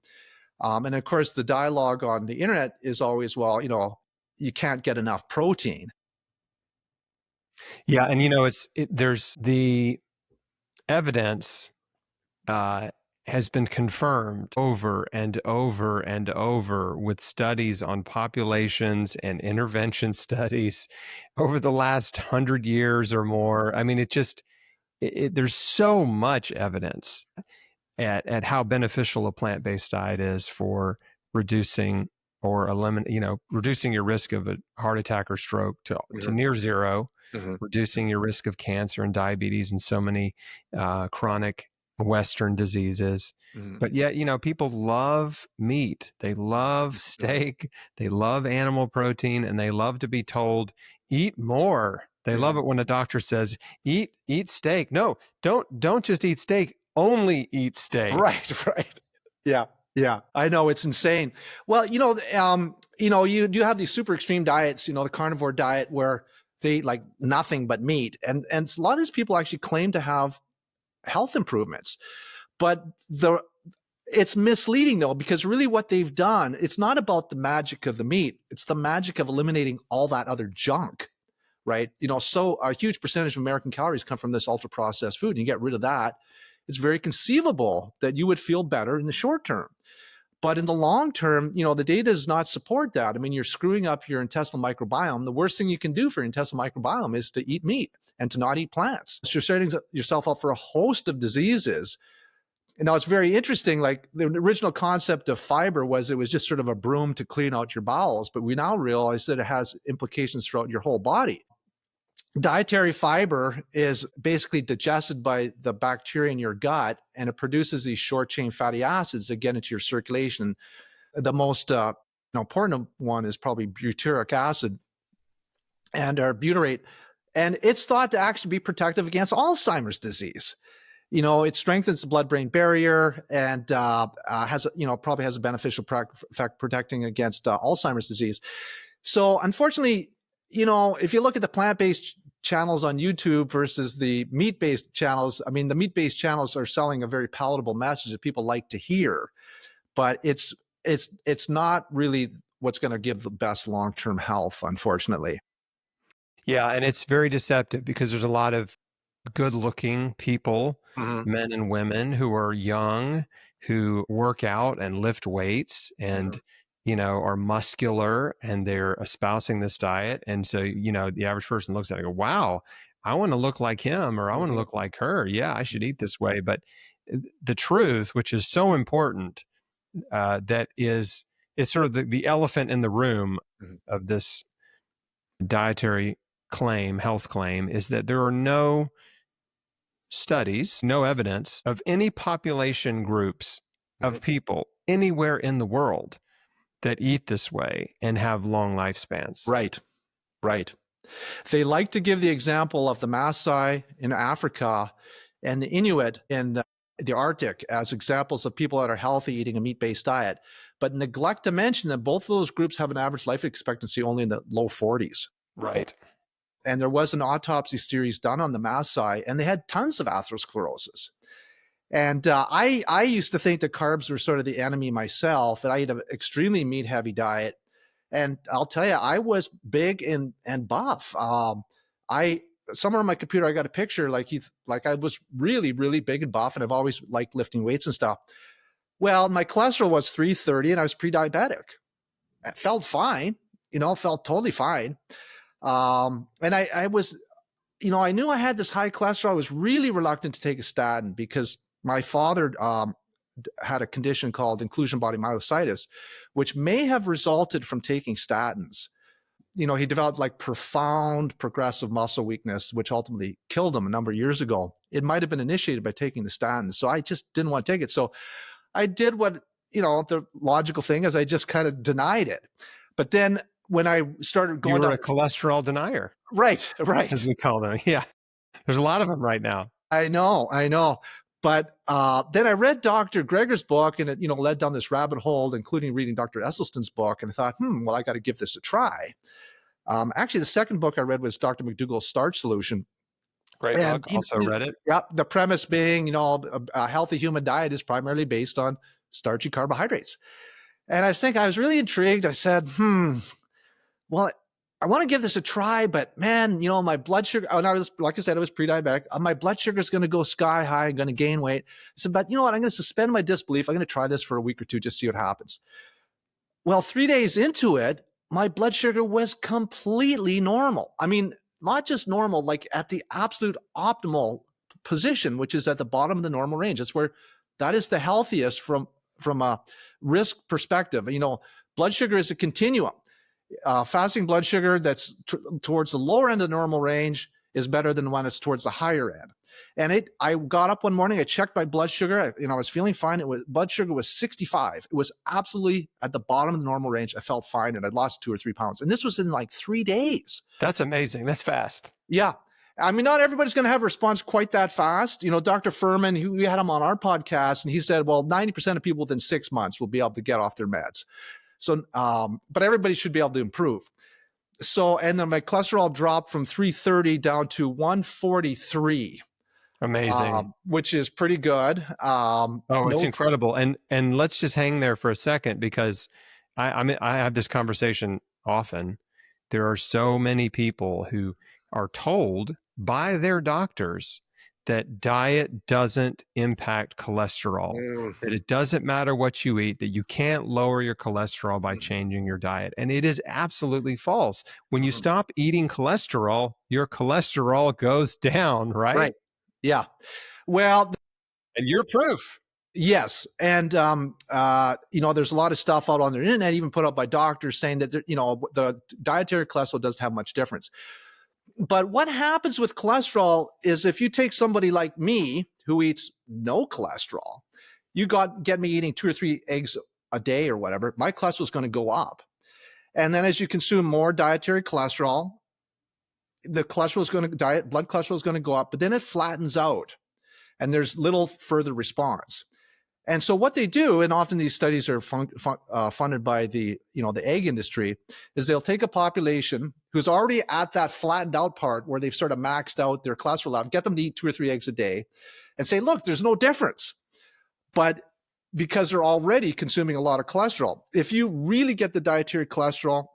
And of course, the dialogue on the internet is always, well, you can't get enough protein. Yeah. And, there's the evidence has been confirmed over and over and over with studies on populations and intervention studies over the last 100 years or more. I mean, there's so much evidence at how beneficial a plant-based diet is for reducing or reducing your risk of a heart attack or stroke to near zero, reducing your risk of cancer and diabetes and so many chronic Western diseases. But yet, people love meat. They love steak. They love animal protein, and they love to be told, eat more. They love it when a doctor says, eat steak. No, don't just eat steak. Only eat steak. Right. Yeah. I know, it's insane. Well, you do have these super extreme diets, the carnivore diet, where they eat like nothing but meat. And a lot of these people actually claim to have health improvements, but it's misleading though, because really what they've done, it's not about the magic of the meat. It's the magic of eliminating all that other junk, right? So a huge percentage of American calories come from this ultra processed food, and you get rid of that, it's very conceivable that you would feel better in the short term. But in the long term, the data does not support that. I mean, you're screwing up your intestinal microbiome. The worst thing you can do for your intestinal microbiome is to eat meat and to not eat plants. So you're setting yourself up for a host of diseases. And now it's very interesting, like the original concept of fiber it was just sort of a broom to clean out your bowels, but we now realize that it has implications throughout your whole body. Dietary fiber is basically digested by the bacteria in your gut, and it produces these short-chain fatty acids that get into your circulation. The most important one is probably butyric acid and our butyrate. And it's thought to actually be protective against Alzheimer's disease. It strengthens the blood-brain barrier and has, probably has a beneficial effect protecting against Alzheimer's disease. So unfortunately, if you look at the plant-based channels on YouTube versus the meat-based channels, I mean, the meat-based channels are selling a very palatable message that people like to hear, but it's not really what's going to give the best long-term health, unfortunately. Yeah, and it's very deceptive because there's a lot of good-looking people, men and women who are young, who work out and lift weights and, are muscular, and they're espousing this diet. And so, the average person looks at it and go, wow, I want to look like him, or I want to look like her. Yeah, I should eat this way. But the truth, which is so important, it's sort of the elephant in the room of this dietary claim, health claim, is that there are no studies, no evidence of any population groups of people anywhere in the world that eat this way and have long lifespans. Right. They like to give the example of the Maasai in Africa and the Inuit in the Arctic as examples of people that are healthy eating a meat-based diet, but neglect to mention that both of those groups have an average life expectancy only in the low 40s. Right. And there was an autopsy series done on the Maasai, and they had tons of atherosclerosis. And I used to think that carbs were sort of the enemy myself, and I ate an extremely meat-heavy diet. And I'll tell you, I was big and buff. Somewhere on my computer, I got a picture like I was really, really big and buff, and I've always liked lifting weights and stuff. Well, my cholesterol was 330, and I was pre-diabetic. It felt fine, felt totally fine. And I was, I knew I had this high cholesterol. I was really reluctant to take a statin because my father had a condition called inclusion body myositis, which may have resulted from taking statins. He developed like profound progressive muscle weakness, which ultimately killed him a number of years ago. It might have been initiated by taking the statins. So I just didn't want to take it. So I did what, the logical thing is I just kind of denied it. But then when I started going, you were a cholesterol denier. Right. As we call them. Yeah. There's a lot of them right now. I know. But then I read Dr. Greger's book, and it, led down this rabbit hole, including reading Dr. Esselstyn's book. And I thought, well, I got to give this a try. Actually, the second book I read was Dr. McDougall's Starch Solution. Great book. Also read it. Yeah. The premise being, a healthy human diet is primarily based on starchy carbohydrates. And I was really intrigued. I said, well, I want to give this a try, but man, my blood sugar, like I said, I was pre-diabetic. My blood sugar is going to go sky high. I'm going to gain weight. I said, but you know what? I'm going to suspend my disbelief. I'm going to try this for a week or two, just see what happens. Well, 3 days into it, my blood sugar was completely normal. I mean, not just normal, like at the absolute optimal position, which is at the bottom of the normal range. That's where that is the healthiest from a risk perspective. Blood sugar is a continuum. Fasting blood sugar that's towards the lower end of the normal range is better than when it's towards the higher end. And I got up one morning, I checked my blood sugar, I was feeling fine. Blood sugar was 65. It was absolutely at the bottom of the normal range. I felt fine, and I'd lost 2 or 3 pounds. And this was in like 3 days. That's amazing. That's fast. Yeah. I mean, not everybody's going to have a response quite that fast. Dr. Furman, we had him on our podcast, and he said, well, 90% of people within 6 months will be able to get off their meds. So, but everybody should be able to improve. So, and then my cholesterol dropped from 330 down to 143. Amazing. Which is pretty good. It's incredible. And let's just hang there for a second, because I have this conversation often. There are so many people who are told by their doctors that diet doesn't impact cholesterol, that it doesn't matter what you eat, that you can't lower your cholesterol by changing your diet. And it is absolutely false. When you stop eating cholesterol, your cholesterol goes down, right? Right. Yeah. Well, and you're proof. Yes. And, there's a lot of stuff out on the internet, even put up by doctors, saying that, the dietary cholesterol doesn't have much difference. But what happens with cholesterol is if you take somebody like me who eats no cholesterol, get me eating 2 or 3 eggs a day or whatever, my cholesterol is going to go up. And then as you consume more dietary cholesterol, the cholesterol is going to blood cholesterol is going to go up, but then it flattens out and there's little further response. And so what they do, and often these studies are funded by the egg industry, is they'll take a population who's already at that flattened out part where they've sort of maxed out their cholesterol level, get them to eat 2 or 3 eggs a day and say, look, there's no difference. But because they're already consuming a lot of cholesterol, if you really get the dietary cholesterol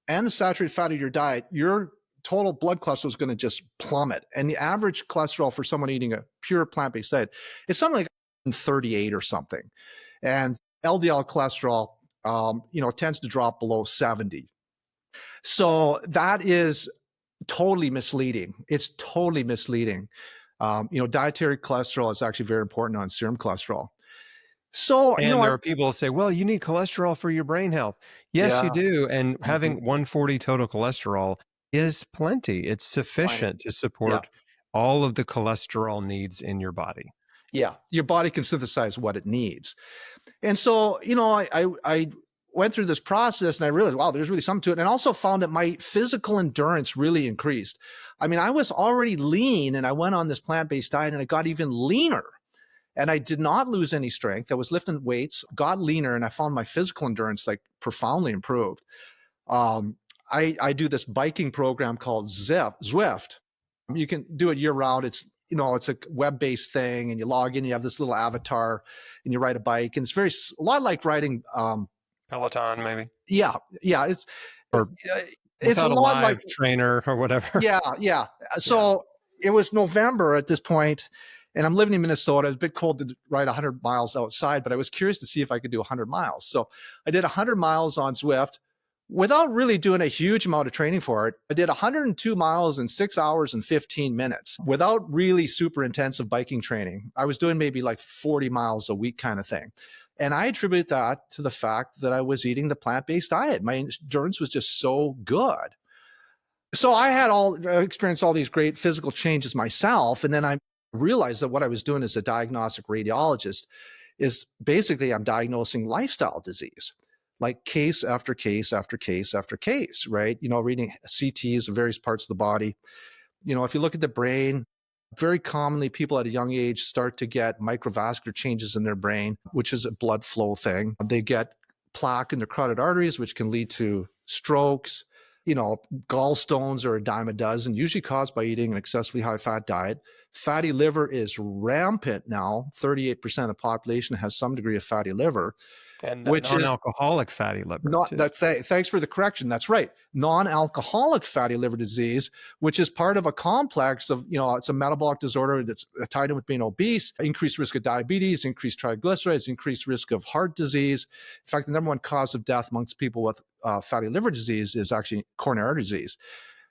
and the saturated fat of your diet, your total blood cholesterol is going to just plummet. And the average cholesterol for someone eating a pure plant-based diet is something like 38 or something. And LDL cholesterol, tends to drop below 70. So that is totally misleading. It's totally misleading. Dietary cholesterol is actually very important on serum cholesterol. So, and there are people who say, well, you need cholesterol for your brain health. Yes, you do. And having 140 total cholesterol is plenty. It's sufficient to support all of the cholesterol needs in your body. Yeah, your body can synthesize what it needs. And so, I went through this process and I realized, wow, there's really something to it. And I also found that my physical endurance really increased. I mean, I was already lean and I went on this plant-based diet and I got even leaner. And I did not lose any strength. I was lifting weights, got leaner, and I found my physical endurance like profoundly improved. I do this biking program called Zwift. You can do it year round. It's a web-based thing, and you log in. You have this little avatar, and you ride a bike, and it's a lot like riding Peloton, maybe. Yeah. It's a lot like trainer or whatever. Yeah. So it was November at this point, and I'm living in Minnesota. It's a bit cold to ride 100 miles outside, but I was curious to see if I could do 100 miles. So I did 100 miles on Zwift without really doing a huge amount of training for it. I did 102 miles in 6 hours and 15 minutes without really super intensive biking training. I was doing maybe like 40 miles a week kind of thing. And I attribute that to the fact that I was eating the plant-based diet. My endurance was just so good. So I had experienced all these great physical changes myself. And then I realized that what I was doing as a diagnostic radiologist is basically I'm diagnosing lifestyle disease, like case after case after case after case, right? Reading CTs of various parts of the body. If you look at the brain, very commonly people at a young age start to get microvascular changes in their brain, which is a blood flow thing. They get plaque in their carotid arteries, which can lead to strokes. Gallstones are a dime a dozen, usually caused by eating an excessively high fat diet. Fatty liver is rampant now. 38% of the population has some degree of fatty liver. And non-alcoholic fatty liver. Thanks for the correction. That's right. Non-alcoholic fatty liver disease, which is part of a complex of, it's a metabolic disorder that's tied in with being obese, increased risk of diabetes, increased triglycerides, increased risk of heart disease. In fact, the number one cause of death amongst people with fatty liver disease is actually coronary artery disease.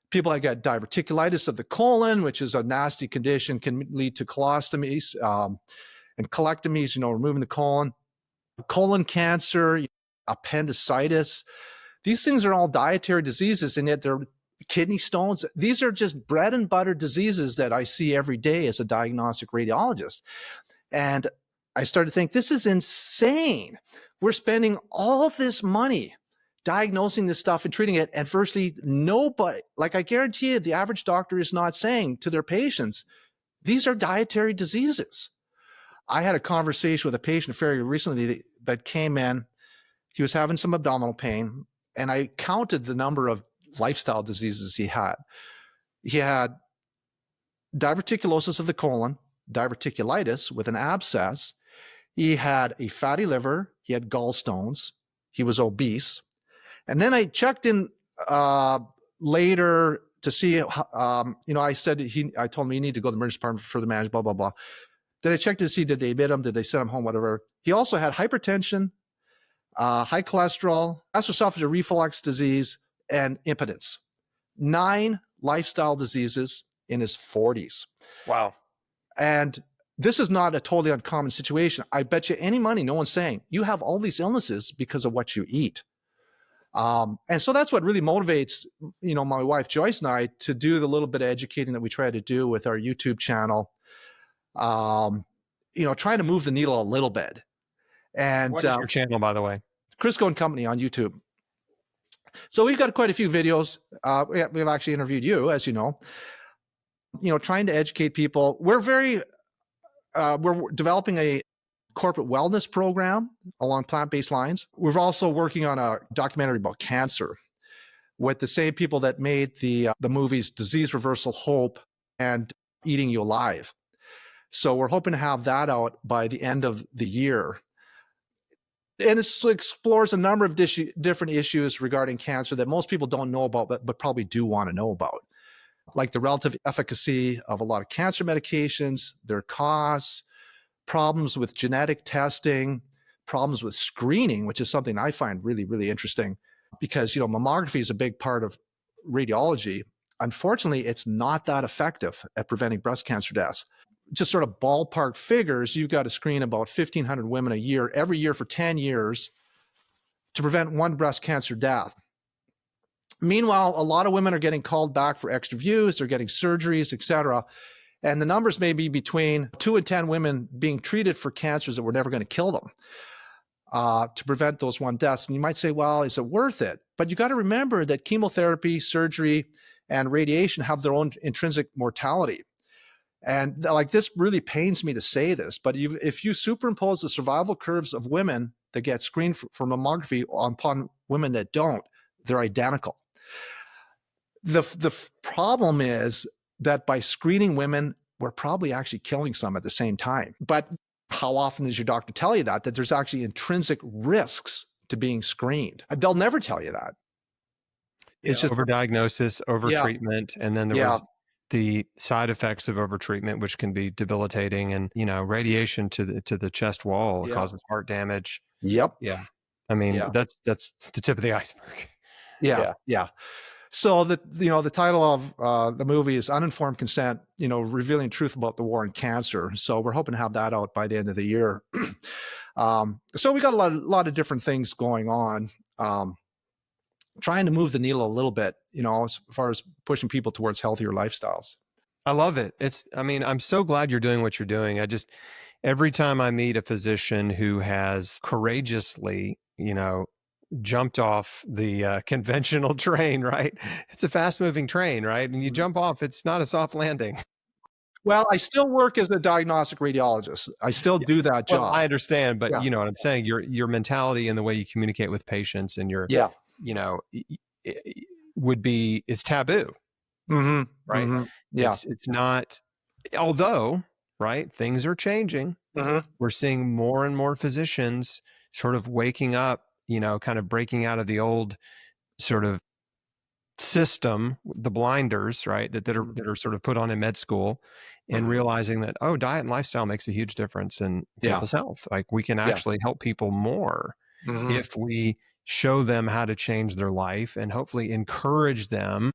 People that get diverticulitis of the colon, which is a nasty condition, can lead to colostomies and colectomies, removing the colon cancer, appendicitis. These things are all dietary diseases, and yet they're kidney stones. These are just bread and butter diseases that I see every day as a diagnostic radiologist. And I started to think, this is insane. We're spending all this money diagnosing this stuff and treating it. And firstly, nobody, I guarantee you, the average doctor is not saying to their patients, these are dietary diseases. I had a conversation with a patient fairly recently that came in. He was having some abdominal pain, and I counted the number of lifestyle diseases he had. He had diverticulosis of the colon, diverticulitis with an abscess. He had a fatty liver. He had gallstones. He was obese. And then I checked in later to see, I told him you need to go to the emergency department for further management, blah, blah, blah. Then I checked to see, did they admit him? Did they send him home? Whatever. He also had hypertension, high cholesterol, gastroesophageal reflux disease, and impotence. 9 lifestyle diseases in his 40s. Wow. And this is not a totally uncommon situation. I bet you any money, no one's saying you have all these illnesses because of what you eat. And so that's what really motivates, my wife Joyce and I to do the little bit of educating that we try to do with our YouTube channel. Trying to move the needle a little bit. And what is your channel, by the way? Chrisbeatcancer and Company on YouTube. So we've got quite a few videos. We've actually interviewed you, as you know, trying to educate people. We're developing a corporate wellness program along plant-based lines. We're also working on a documentary about cancer with the same people that made the movies Disease Reversal Hope and Eating You Alive. So we're hoping to have that out by the end of the year. And it explores a number of different issues regarding cancer that most people don't know about, but probably do want to know about, like the relative efficacy of a lot of cancer medications, their costs, problems with genetic testing, problems with screening, which is something I find really, really interesting because, mammography is a big part of radiology. Unfortunately, it's not that effective at preventing breast cancer deaths. Just sort of ballpark figures, you've got to screen about 1,500 women a year, every year for 10 years to prevent one breast cancer death. Meanwhile, a lot of women are getting called back for extra views, they're getting surgeries, etc. And the numbers may be between 2 and 10 women being treated for cancers that were never going to kill them to prevent those one deaths. And you might say, well, is it worth it? But you got to remember that chemotherapy, surgery, and radiation have their own intrinsic mortality. And like, this really pains me to say this, but if you superimpose the survival curves of women that get screened for mammography upon women that don't, they're identical. The problem is that by screening women, we're probably actually killing some at the same time. But how often does your doctor tell you that there's actually intrinsic risks to being screened? They'll never tell you that. It's just overdiagnosis, overtreatment, and then there was the side effects of overtreatment, which can be debilitating, and radiation to the chest wall causes heart damage. Yep. Yeah. I mean, that's the tip of the iceberg. Yeah. So the title of the movie is Uninformed Consent, revealing truth about the war on cancer. So we're hoping to have that out by the end of the year. So we got a lot of different things going on. Trying to move the needle a little bit, as far as pushing people towards healthier lifestyles. I love it. I'm so glad you're doing what you're doing. Every time I meet a physician who has courageously, jumped off the conventional train, right? It's a fast moving train, right? And you jump off, it's not a soft landing. Well, I still work as a diagnostic radiologist. I still do that job. Well, I understand, but you know what I'm saying? Your mentality and the way you communicate with patients and your, is taboo. Mm-hmm. Right. Mm-hmm. Yeah. It's not, although, right, things are changing. Mm-hmm. We're seeing more and more physicians sort of waking up, kind of breaking out of the old sort of system, the blinders, right, that are sort of put on in med school, and realizing that, diet and lifestyle makes a huge difference in people's health. Like, we can actually help people more if we show them how to change their life and hopefully encourage them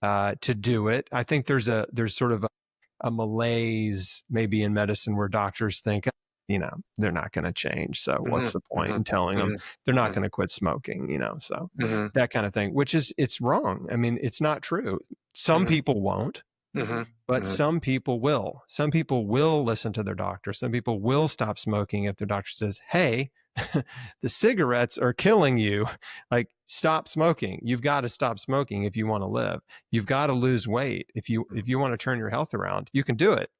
to do it. I think there's sort of a malaise maybe in medicine where doctors think, they're not going to change. So what's the point in telling them they're not going to quit smoking, so that kind of thing, it's wrong. I mean, it's not true. Some people won't, but some people will. Some people will listen to their doctor. Some people will stop smoking if their doctor says, hey, the cigarettes are killing you. Like, stop smoking. You've got to stop smoking if you want to live. You've got to lose weight. If you want to turn your health around, you can do it,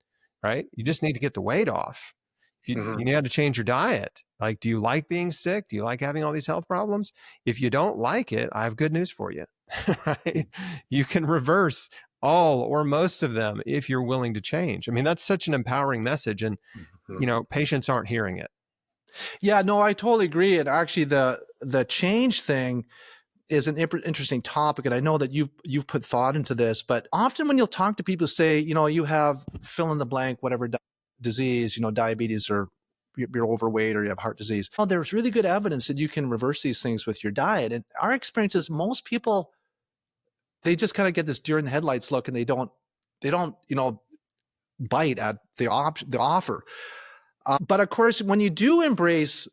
right? You just need to get the weight off. You need to change your diet. Like, do you like being sick? Do you like having all these health problems? If you don't like it, I have good news for you. Right? You can reverse all or most of them if you're willing to change. I mean, that's such an empowering message, and patients aren't hearing it. Yeah, no, I totally agree. And actually, the change thing is an interesting topic, and I know that you've put thought into this. But often when you'll talk to people, say, you have fill in the blank, whatever disease, diabetes, or you're overweight, or you have heart disease. Well, there's really good evidence that you can reverse these things with your diet. And our experience is most people, they just kind of get this deer in the headlights look, and they don't bite at the offer. But of course, when you do embrace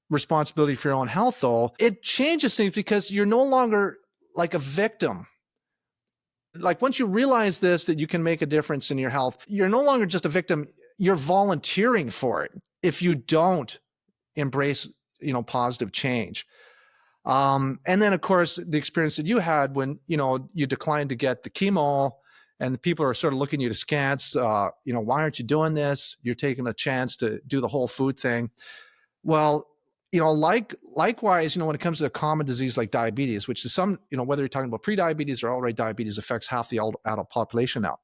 responsibility for your own health, though, it changes things because you're no longer like a victim. Like, once you realize this, that you can make a difference in your health, you're no longer just a victim. You're volunteering for it if you don't embrace, positive change. And then, of course, the experience that you had when, you declined to get the chemo and the people are sort of looking at you askance, why aren't you doing this? You're taking a chance to do the whole food thing. Well, likewise, when it comes to a common disease like diabetes, which is whether you're talking about pre-diabetes or already diabetes affects half the adult population now.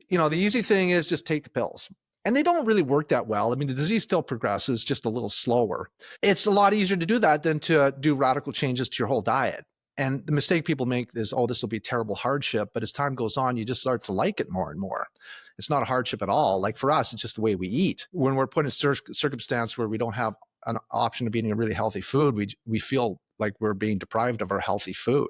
The easy thing is just take the pills. And they don't really work that well. I mean, the disease still progresses just a little slower. It's a lot easier to do that than to do radical changes to your whole diet. And the mistake people make is, this will be a terrible hardship. But as time goes on, you just start to like it more and more. It's not a hardship at all. Like for us, it's just the way we eat. When we're put in a circumstance where we don't have an option of eating a really healthy food, we feel like we're being deprived of our healthy food.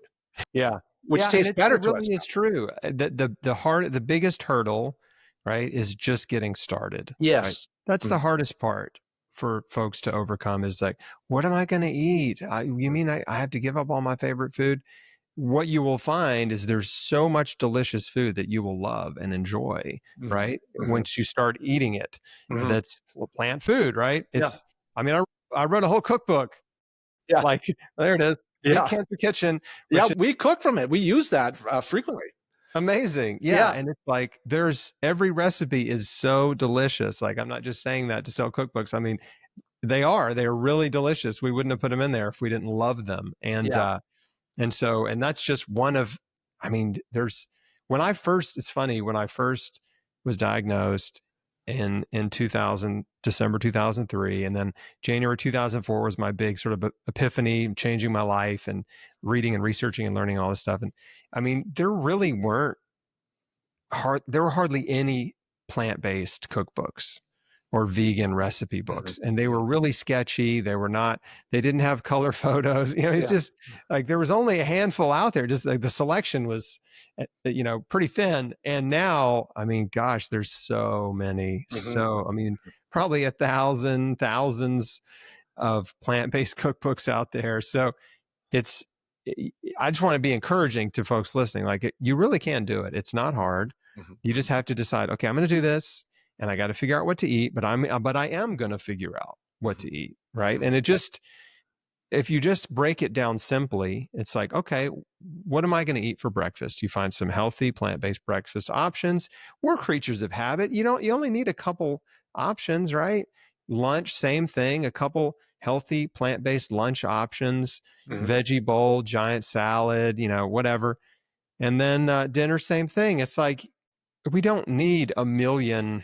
Yeah. Which tastes better to us. It's true. The biggest hurdle, right, is just getting started. Yes. Right? That's the hardest part for folks to overcome is like, what am I going to eat? You mean I have to give up all my favorite food? What you will find is there's so much delicious food that you will love and enjoy, right? Once you start eating it, that's plant food, right? I wrote a whole cookbook. Yeah. Like, there it is. Yeah. Cancer Kitchen. We cook from it. We use that frequently. Amazing. Yeah. And it's like, every recipe is so delicious. Like, I'm not just saying that to sell cookbooks. I mean, they're really delicious. We wouldn't have put them in there if we didn't love them. And that's just one of, it's funny, when I first was diagnosed in December 2003, and then January 2004 was my big sort of epiphany, changing my life and reading and researching and learning all this stuff. And there really there were hardly any plant-based cookbooks or vegan recipe books. And they were really sketchy. They didn't have color photos. It's just like, there was only a handful out there. Just like the selection was, pretty thin. And now, gosh, there's so many. Probably thousands of plant-based cookbooks out there. So I just want to be encouraging to folks listening. Like, you really can do it. It's not hard. You just have to decide, okay, I'm going to do this, and I got to figure out what to eat, but I am going to figure out what to eat. Right. And if you just break it down simply, it's like, okay, what am I going to eat for breakfast? You find some healthy plant-based breakfast options. We're creatures of habit. You only need a couple options, right? Lunch, same thing, a couple healthy plant-based lunch options, veggie bowl, giant salad, whatever. And then dinner, same thing. It's like, we don't need a million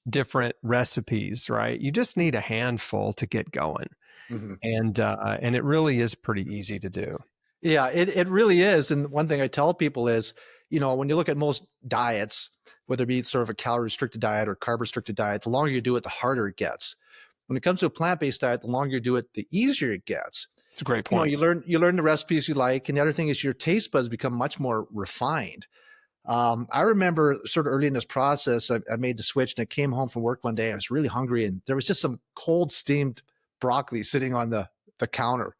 different recipes, right? You just need a handful to get going. And it really is pretty easy to do. Yeah, it really is. And one thing I tell people is, when you look at most diets, whether it be sort of a calorie restricted diet or carb restricted diet, the longer you do it, the harder it gets. When it comes to a plant-based diet, the longer you do it, the easier it gets. It's a great point. You learn the recipes you like. And the other thing is your taste buds become much more refined. I remember sort of early in this process, I made the switch, and I came home from work one day. I was really hungry, and there was just some cold steamed broccoli sitting on the counter.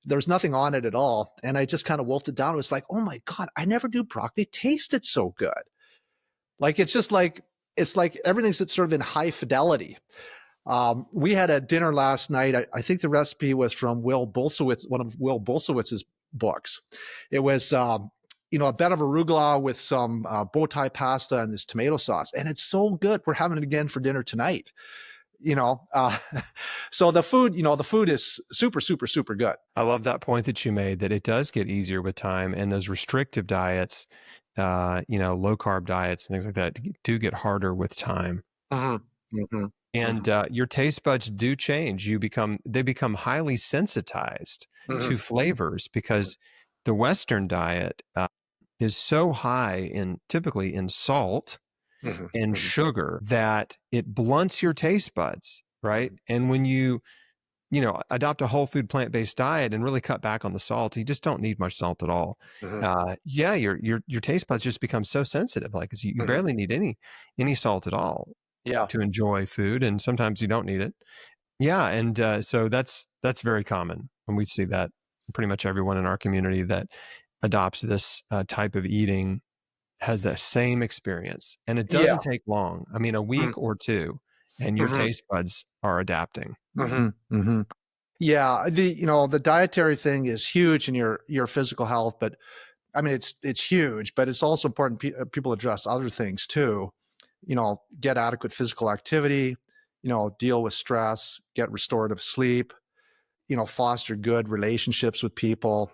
There was nothing on it at all. And I just kind of wolfed it down. It was like, oh my God, I never knew broccoli tasted so good. Like, it's like everything's sort of in high fidelity. We had a dinner last night. I think the recipe was from Will Bulsiewicz, one of Will Bulsiewicz's books. It was, a bed of arugula with some bow tie pasta and this tomato sauce. And it's so good. We're having it again for dinner tonight. So the food is super, super, super good. I love that point that you made, that it does get easier with time, and those restrictive diets, low carb diets and things like that do get harder with time. And your taste buds do change. They become highly sensitized to flavors, because the Western diet is so high typically in salt and sugar that it blunts your taste buds, right? And when you adopt a whole food plant-based diet and really cut back on the salt, you just don't need much salt at all. Your taste buds just become so sensitive, like you barely need any salt at all to enjoy food, and sometimes you don't need it. Yeah, and so that's very common, and we see that pretty much everyone in our community that adopts this type of eating has that same experience. And it doesn't take long. A week or two, and your taste buds are adapting. Yeah, the dietary thing is huge in your physical health, but I mean it's huge, but it's also important people address other things too. Get adequate physical activity, deal with stress, get restorative sleep, foster good relationships with people,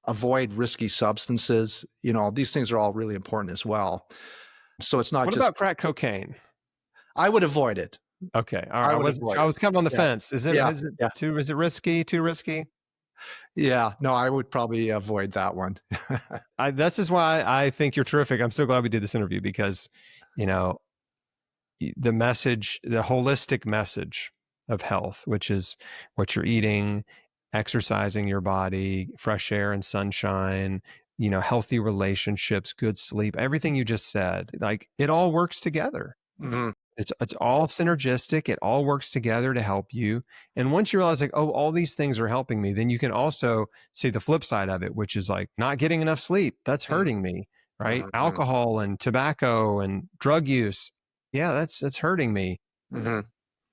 avoid risky substances. These things are all really important as well. So it's not What just, about crack cocaine? I would avoid it. Okay. All right. I I would wasn't avoid sure. I it. was kind of on the Yeah. fence. Yeah. Yeah. Is it risky? Too risky? Yeah. No, I would probably avoid that one. This is why I think you're terrific. I'm so glad we did this interview because, you know, the message, the holistic message of health, which is what you're eating, exercising your body, fresh air and sunshine, healthy relationships, good sleep, everything you just said, like it all works together. Hmm. It's all synergistic. It all works together to help you. And once you realize like, oh, all these things are helping me, then you can also see the flip side of it, which is like not getting enough sleep. That's hurting me, right? Hmm. Alcohol and tobacco and drug use. Yeah, that's hurting me. Hmm.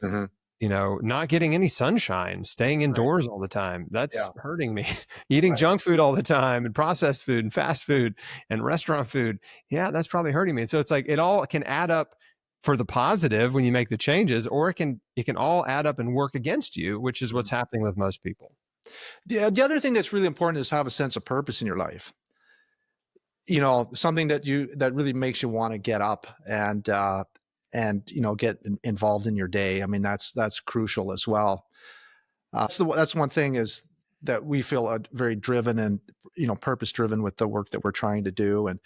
Hmm. Not getting any sunshine, staying Right. indoors all the time. That's Yeah. hurting me. Eating Right. junk food all the time and processed food and fast food and restaurant food. Yeah, that's probably hurting me. And so it's like it all can add up for the positive when you make the changes, or it can all add up and work against you, which is what's happening with most people. Yeah. The other thing that's really important is have a sense of purpose in your life. Something that really makes you want to get up and get involved in your day. I mean, that's crucial as well. That's one thing is that we feel very driven and purpose driven with the work that we're trying to do. And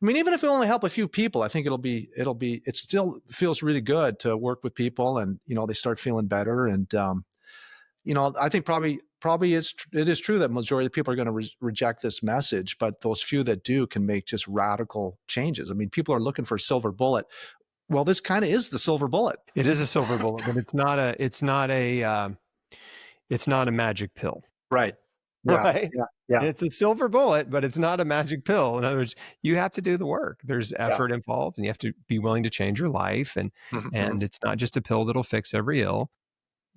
I mean, even if we only help a few people, I think it still feels really good to work with people, and they start feeling better. And I think probably it is true that majority of people are going to reject this message, but those few that do can make just radical changes. I mean, people are looking for a silver bullet. Well, this kind of is the silver bullet. It is a silver bullet, but it's not a magic pill. Right. Yeah. Right? Yeah. Yeah. It's a silver bullet, but it's not a magic pill. In other words, you have to do the work. There's Yeah. effort involved, and you have to be willing to change your life. And Mhm. and it's not just a pill that'll fix every ill,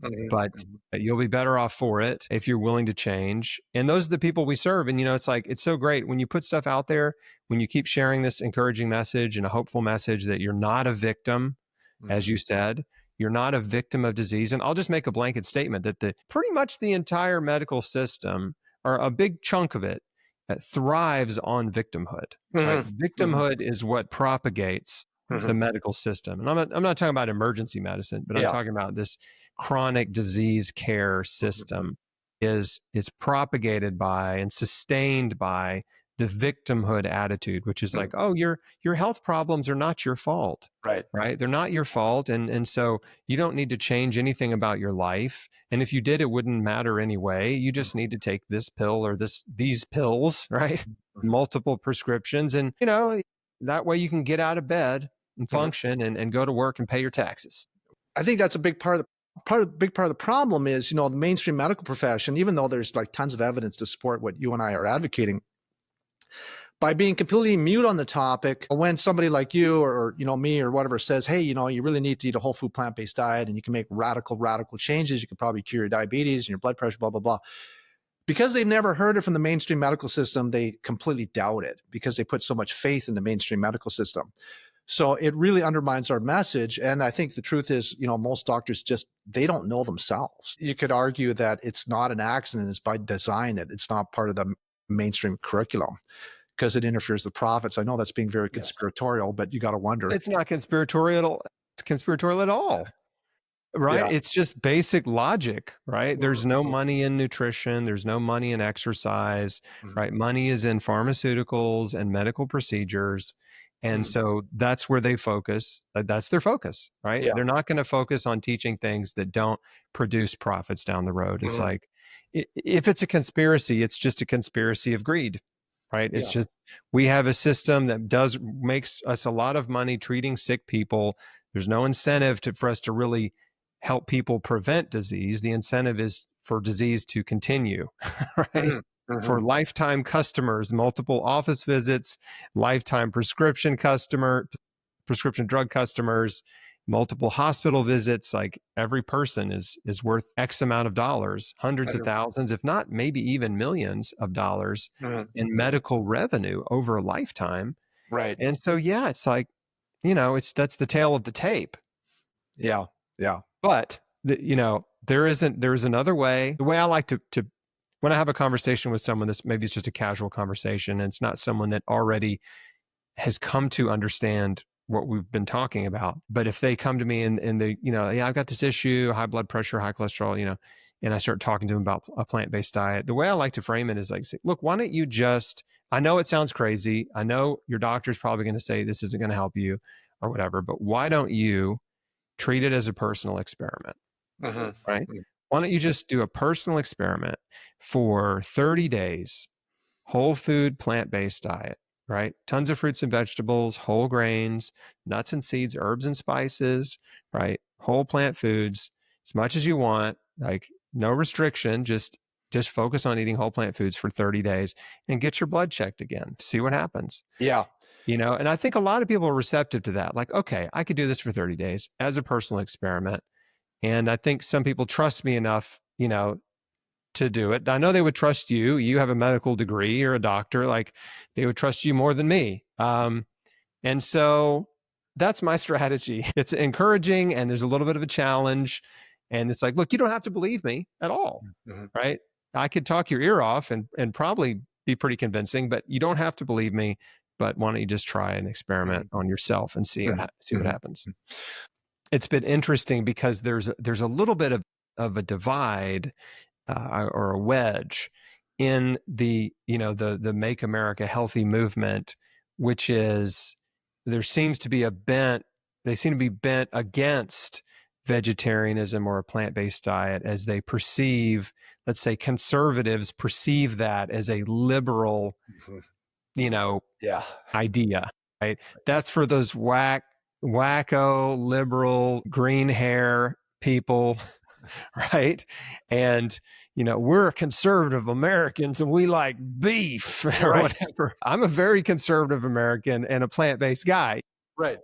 Mhm. but Mhm. you'll be better off for it if you're willing to change. And those are the people we serve. And it's like it's so great when you put stuff out there, when you keep sharing this encouraging message and a hopeful message that you're not a victim, as Mhm. you said. You're not a victim of disease. And I'll just make a blanket statement that pretty much the entire medical system, or a big chunk of it, thrives on victimhood. Right? Mhm. Mhm. Victimhood is what propagates the Mhm. medical system. And I'm not talking about emergency medicine, but I'm Yeah. talking about this chronic disease care Mhm. system is propagated by and sustained by the victimhood attitude, which is Mhm. like, oh, your health problems are not your fault, Right. right? They're not your fault. And so you don't need to change anything about your life. And if you did, it wouldn't matter anyway. You just need to take this pill or these pills, right? Mhm. Multiple prescriptions. And, that way you can get out of bed and Mhm. function and go to work and pay your taxes. I think that's a big big part of the problem is, the mainstream medical profession, even though there's like tons of evidence to support what you and I are advocating, by being completely mute on the topic, when somebody like you or me or whatever says, hey, you really need to eat a whole food plant-based diet and you can make radical changes, you can probably cure your diabetes and your blood pressure, blah blah blah. Because they've never heard it from the mainstream medical system, they completely doubt it because they put so much faith in the mainstream medical system. So it really undermines our message. And I think the truth is, most doctors they don't know themselves. You could argue that it's not an accident, it's by design that it's not part of the mainstream curriculum because it interferes with profits. I know that's being very Yes. conspiratorial, but you got to wonder. It's not conspiratorial. It's conspiratorial at all. Right? Yeah. It's just basic logic, right? There's no money in nutrition. There's no money in exercise, Mhm. right? Money is in pharmaceuticals and medical procedures. And Mhm. so that's where they focus. That's their focus, right? Yeah. They're not going to focus on teaching things that don't produce profits down the road. It's Mhm. like, if it's a conspiracy, it's just a conspiracy of greed, right? It's Yeah. just, we have a system that makes us a lot of money treating sick people. There's no incentive for us to really help people prevent disease. The incentive is for disease to continue, right? Mhm. For Mhm. lifetime customers, multiple office visits, lifetime prescription drug customers. multiple hospital visits. Like every person is worth X amount of dollars, hundreds of thousands, if not maybe even millions of dollars in medical revenue over a lifetime. Right. And so, yeah, it's like, that's the tail of the tape. Yeah. Yeah. But there is another way. The way I like to when I have a conversation with someone, this maybe it's just a casual conversation, and it's not someone that already has come to understand what we've been talking about. But if they come to me and they, I've got this issue, high blood pressure, high cholesterol, and I start talking to them about a plant-based diet, the way I like to frame it is like, say, look, why don't you I know it sounds crazy. I know your doctor's probably going to say this isn't going to help you or whatever, but why don't you treat it as a personal experiment, right? Why don't you just do a personal experiment for 30 days, whole food, plant-based diet, right? Tons of fruits and vegetables, whole grains, nuts and seeds, herbs and spices, right? Whole plant foods, as much as you want, like no restriction, just focus on eating whole plant foods for 30 days and get your blood checked again. See what happens. Yeah. And I think a lot of people are receptive to that. Like, okay, I could do this for 30 days as a personal experiment. And I think some people trust me enough, to do it. I know they would trust you. You have a medical degree, you're a doctor, like they would trust you more than me. And so that's my strategy. It's encouraging and there's a little bit of a challenge. And it's like, look, you don't have to believe me at all, right? I could talk your ear off and probably be pretty convincing, but you don't have to believe me. But why don't you just try an experiment on yourself and see what happens? It's been interesting because there's a little bit of a divide or a wedge in the Make America Healthy movement, which is they seem to be bent against vegetarianism or a plant-based diet as they perceive, let's say conservatives perceive that as a liberal, idea, right? That's for those wacko liberal green hair people, right? And we're conservative Americans and we like beef or whatever. I'm a very conservative American and a plant-based guy, right?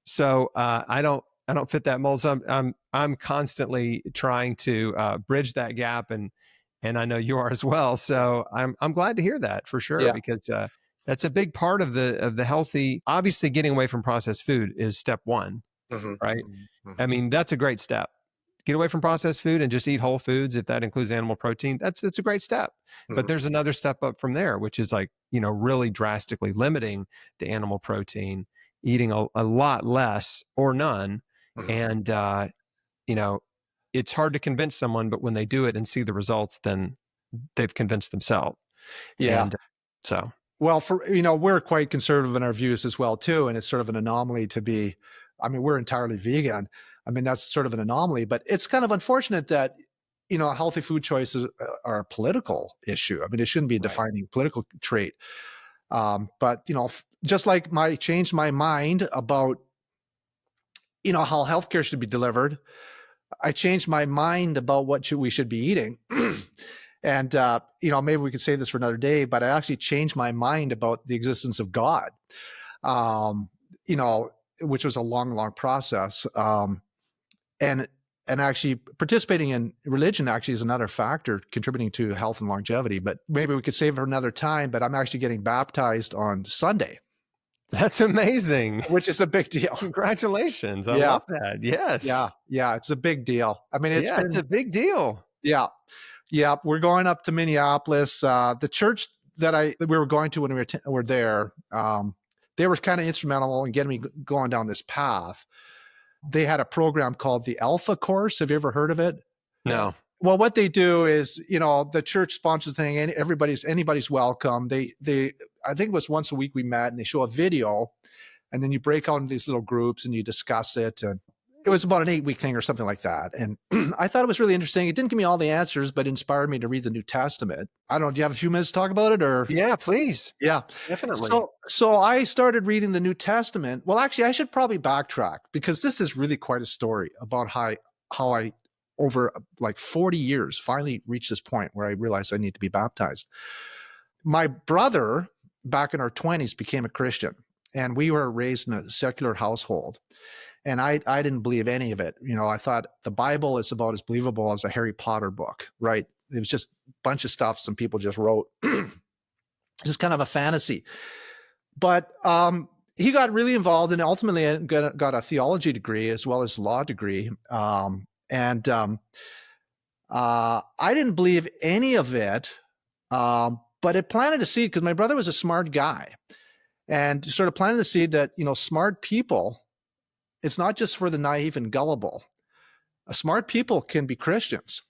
So I don't fit that mold. So I'm constantly trying to bridge that gap, and I know you are as well. So I'm glad to hear that for sure, because that's a big part of the healthy. Obviously, getting away from processed food is step one, right? I mean, that's a great step. Get away from processed food and just eat whole foods. If that includes animal protein, that's a great step. But there's another step up from there, which is like, really drastically limiting the animal protein, eating a lot less or none. And, it's hard to convince someone, but when they do it and see the results, then they've convinced themselves. Yeah. And so. Well, we're quite conservative in our views as well, too. And it's sort of an anomaly we're entirely vegan. I mean, that's sort of an anomaly, but it's kind of unfortunate that, healthy food choices are a political issue. I mean, it shouldn't be a defining political trait. But, just like changed my mind about, how healthcare should be delivered, I changed my mind about what we should be eating. And, maybe we could save this for another day, but I actually changed my mind about the existence of God, which was a long, long process. And actually participating in religion actually is another factor contributing to health and longevity, but maybe we could save it for another time. But I'm actually getting baptized on Sunday. That's amazing. Which is a big deal. Congratulations. I love that. Yes. Yeah. It's a big deal. I mean, it's Yeah. Yeah. We're going up to Minneapolis. The church that we were going to when we were there, they were kind of instrumental in getting me going down this path. They had a program called the Alpha Course. Have you ever heard of it? No. Well, what they do is, the church sponsors the thing, and anybody's welcome. I think it was once a week we met, and they show a video, and then you break out into these little groups and you discuss it. And it was about an 8-week thing or something like that. And I thought it was really interesting. It didn't give me all the answers, but it inspired me to read the New Testament. I don't know. Do you have a few minutes to talk about it, or? Yeah, please. Yeah, definitely. So I started reading the New Testament. Well, actually, I should probably backtrack, because this is really quite a story about how I, over like 40 years, finally reached this point where I realized I need to be baptized. My brother, back in our 20s, became a Christian, and we were raised in a secular household. And I didn't believe any of it. I thought the Bible is about as believable as a Harry Potter book, right? It was just a bunch of stuff some people just wrote. Just kind of a fantasy. But he got really involved and ultimately got a theology degree as well as law degree. I didn't believe any of it, but it planted a seed because my brother was a smart guy and sort of planted the seed that, smart people, it's not just for the naive and gullible. Smart people can be Christians.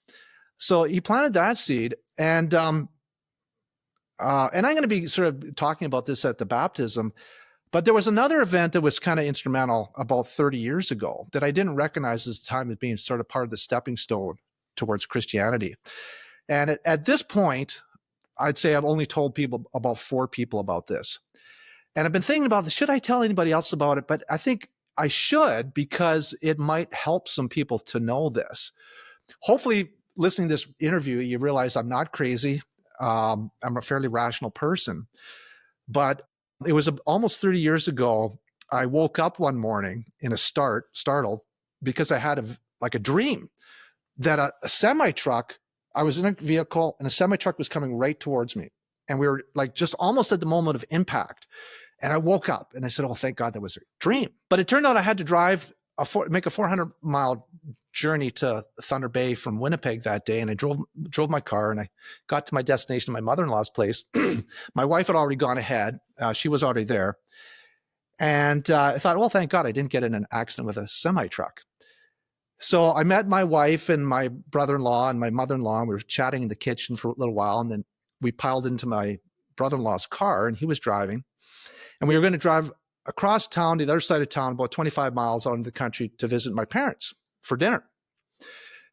So he planted that seed. And I'm going to be sort of talking about this at the baptism, but there was another event that was kind of instrumental about 30 years ago that I didn't recognize at the time as being sort of part of the stepping stone towards Christianity. And at this point, I'd say I've only told about 4 people about this. And I've been thinking about this, should I tell anybody else about it? But I think I should, because it might help some people to know this. Hopefully, listening to this interview, you realize I'm not crazy. I'm a fairly rational person. But it was almost 30 years ago, I woke up one morning in a startled, because I had a dream that a semi-truck, I was in a vehicle and a semi-truck was coming right towards me. And we were just almost at the moment of impact. And I woke up and I said, oh, thank God that was a dream. But it turned out I had to make a 400-mile journey to Thunder Bay from Winnipeg that day. And I drove my car and I got to my destination, my mother-in-law's place. My wife had already gone ahead. She was already there. And I thought, well, thank God I didn't get in an accident with a semi-truck. So I met my wife and my brother-in-law and my mother-in-law. And we were chatting in the kitchen for a little while. And then we piled into my brother-in-law's car and he was driving. And we were going to drive across town, to the other side of town, about 25 miles out into the country to visit my parents for dinner.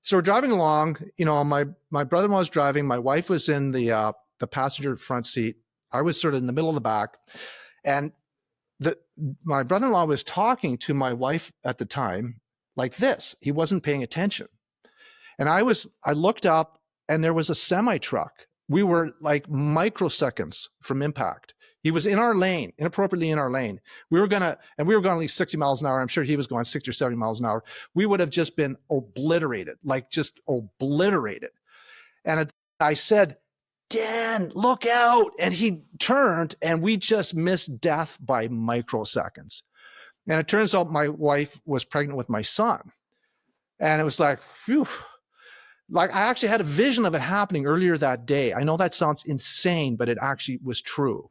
So we're driving along, my brother-in-law was driving. My wife was in the passenger front seat. I was sort of in the middle of the back. And my brother-in-law was talking to my wife at the time like this. He wasn't paying attention. And I looked up and there was a semi-truck. We were like microseconds from impact. He was in our lane, inappropriately in our lane. We were going at least 60 miles an hour. I'm sure he was going 60 or 70 miles an hour. We would have just been obliterated. And I said, Dan, look out. And he turned and we just missed death by microseconds. And it turns out my wife was pregnant with my son. And it was like, phew. I actually had a vision of it happening earlier that day. I know that sounds insane, but it actually was true.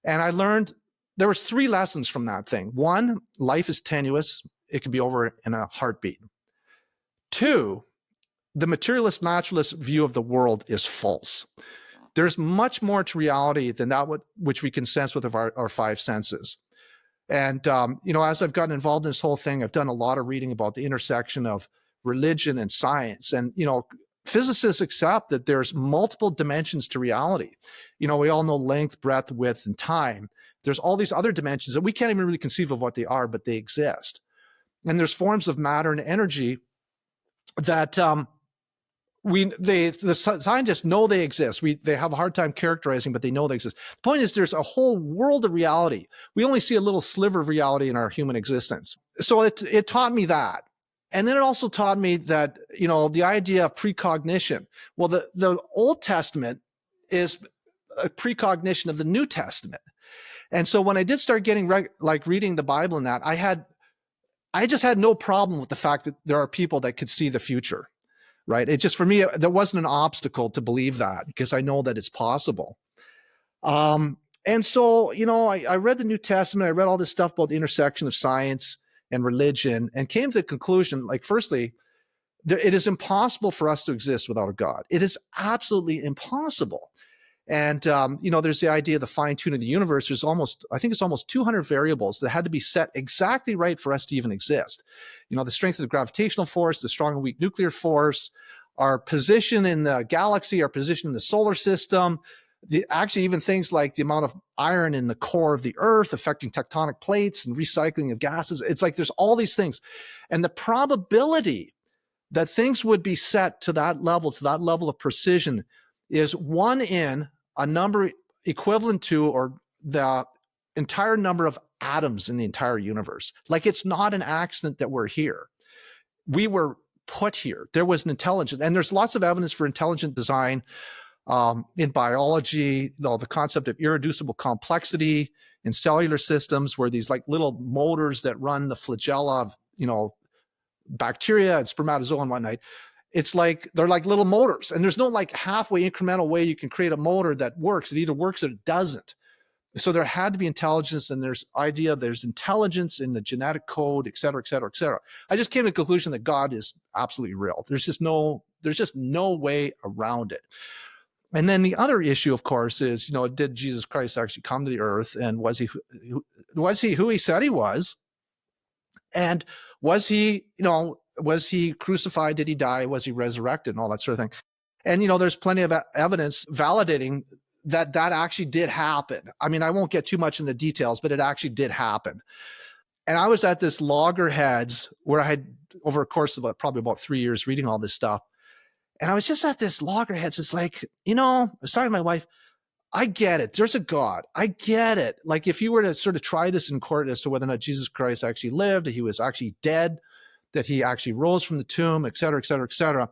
And I learned there was 3 lessons from that thing. 1, life is tenuous. It can be over in a heartbeat. 2, the materialist naturalist view of the world is false. There's much more to reality than that which we can sense with our 5 senses. And, as I've gotten involved in this whole thing, I've done a lot of reading about the intersection of religion and science. And, physicists accept that there's multiple dimensions to reality. We all know length, breadth, width, and time. There's all these other dimensions that we can't even really conceive of what they are, but they exist. And there's forms of matter and energy that the scientists know they exist. They have a hard time characterizing, but they know they exist. The point is, there's a whole world of reality. We only see a little sliver of reality in our human existence. So it taught me that. And then it also taught me that, the idea of precognition. Well, the Old Testament is a precognition of the New Testament. And so when I did start getting reading the Bible and that, I just had no problem with the fact that there are people that could see the future, right? It just, for me, there wasn't an obstacle to believe that because I know that it's possible. And so, I read the New Testament. I read all this stuff about the intersection of science and religion, and came to the conclusion, firstly, it is impossible for us to exist without a God. It is absolutely impossible. And, there's the idea of the fine tuning of the universe. There's almost 200 variables that had to be set exactly right for us to even exist. The strength of the gravitational force, the strong and weak nuclear force, our position in the galaxy, our position in the solar system, actually even things like the amount of iron in the core of the earth affecting tectonic plates and recycling of gases. It's like there's all these things. And the probability that things would be set to that level of precision is 1 in a number equivalent to, or the entire number of atoms in the entire universe. Like, it's not an accident that we're here. We were put here. There was an intelligence, and there's lots of evidence for intelligent design in biology, the concept of irreducible complexity in cellular systems, where these like little motors that run the flagella of, bacteria and spermatozoa and whatnot. It's like, they're like little motors, and there's no like halfway incremental way you can create a motor that works. It either works or it doesn't. So there had to be intelligence, and there's intelligence in the genetic code, et cetera, et cetera, et cetera. I just came to the conclusion that God is absolutely real. There's just no way around it. And then the other issue, of course, is, did Jesus Christ actually come to the earth, and was he who he said he was? And was he crucified? Did he die? Was he resurrected? And all that sort of thing. And, there's plenty of evidence validating that actually did happen. I mean, I won't get too much in the details, but it actually did happen. And I was at this loggerheads where I had, over a course of probably about 3 years, reading all this stuff. And I was just at this loggerheads. It's like, I was talking to my wife, I get it. There's a God. I get it. Like, if you were to sort of try this in court as to whether or not Jesus Christ actually lived, that he was actually dead, that he actually rose from the tomb, et cetera, et cetera, et cetera,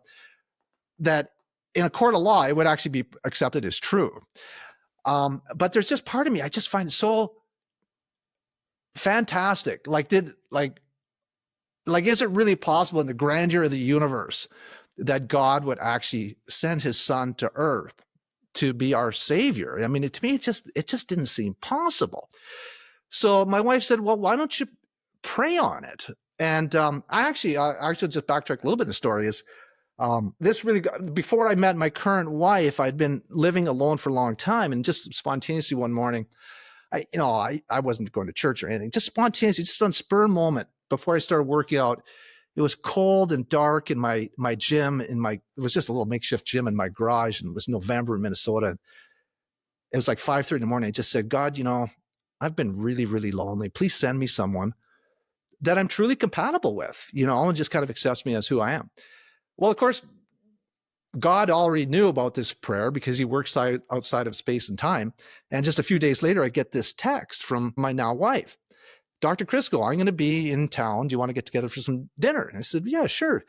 that in a court of law, it would actually be accepted as true. But there's just part of me, I just find it so fantastic. Like, is it really possible in the grandeur of the universe that God would actually send his son to earth to be our savior? I mean, to me, it just didn't seem possible. So my wife said, well, why don't you pray on it? And I should just backtrack a little bit in the story. Is this really, before I met my current wife, I'd been living alone for a long time, and just spontaneously one morning, I wasn't going to church or anything, just spontaneously, just on spur moment, before I started working out. It was cold and dark in my gym, it was just a little makeshift gym in my garage, and it was November in Minnesota. It was like 5:30 in the morning. I just said, God, I've been really, really lonely. Please send me someone that I'm truly compatible with, and just kind of accepts me as who I am. Well, of course, God already knew about this prayer because he works outside of space and time. And just a few days later, I get this text from my now wife. Dr. Chrisbeatcancer, I'm going to be in town. Do you want to get together for some dinner? And I said, yeah, sure.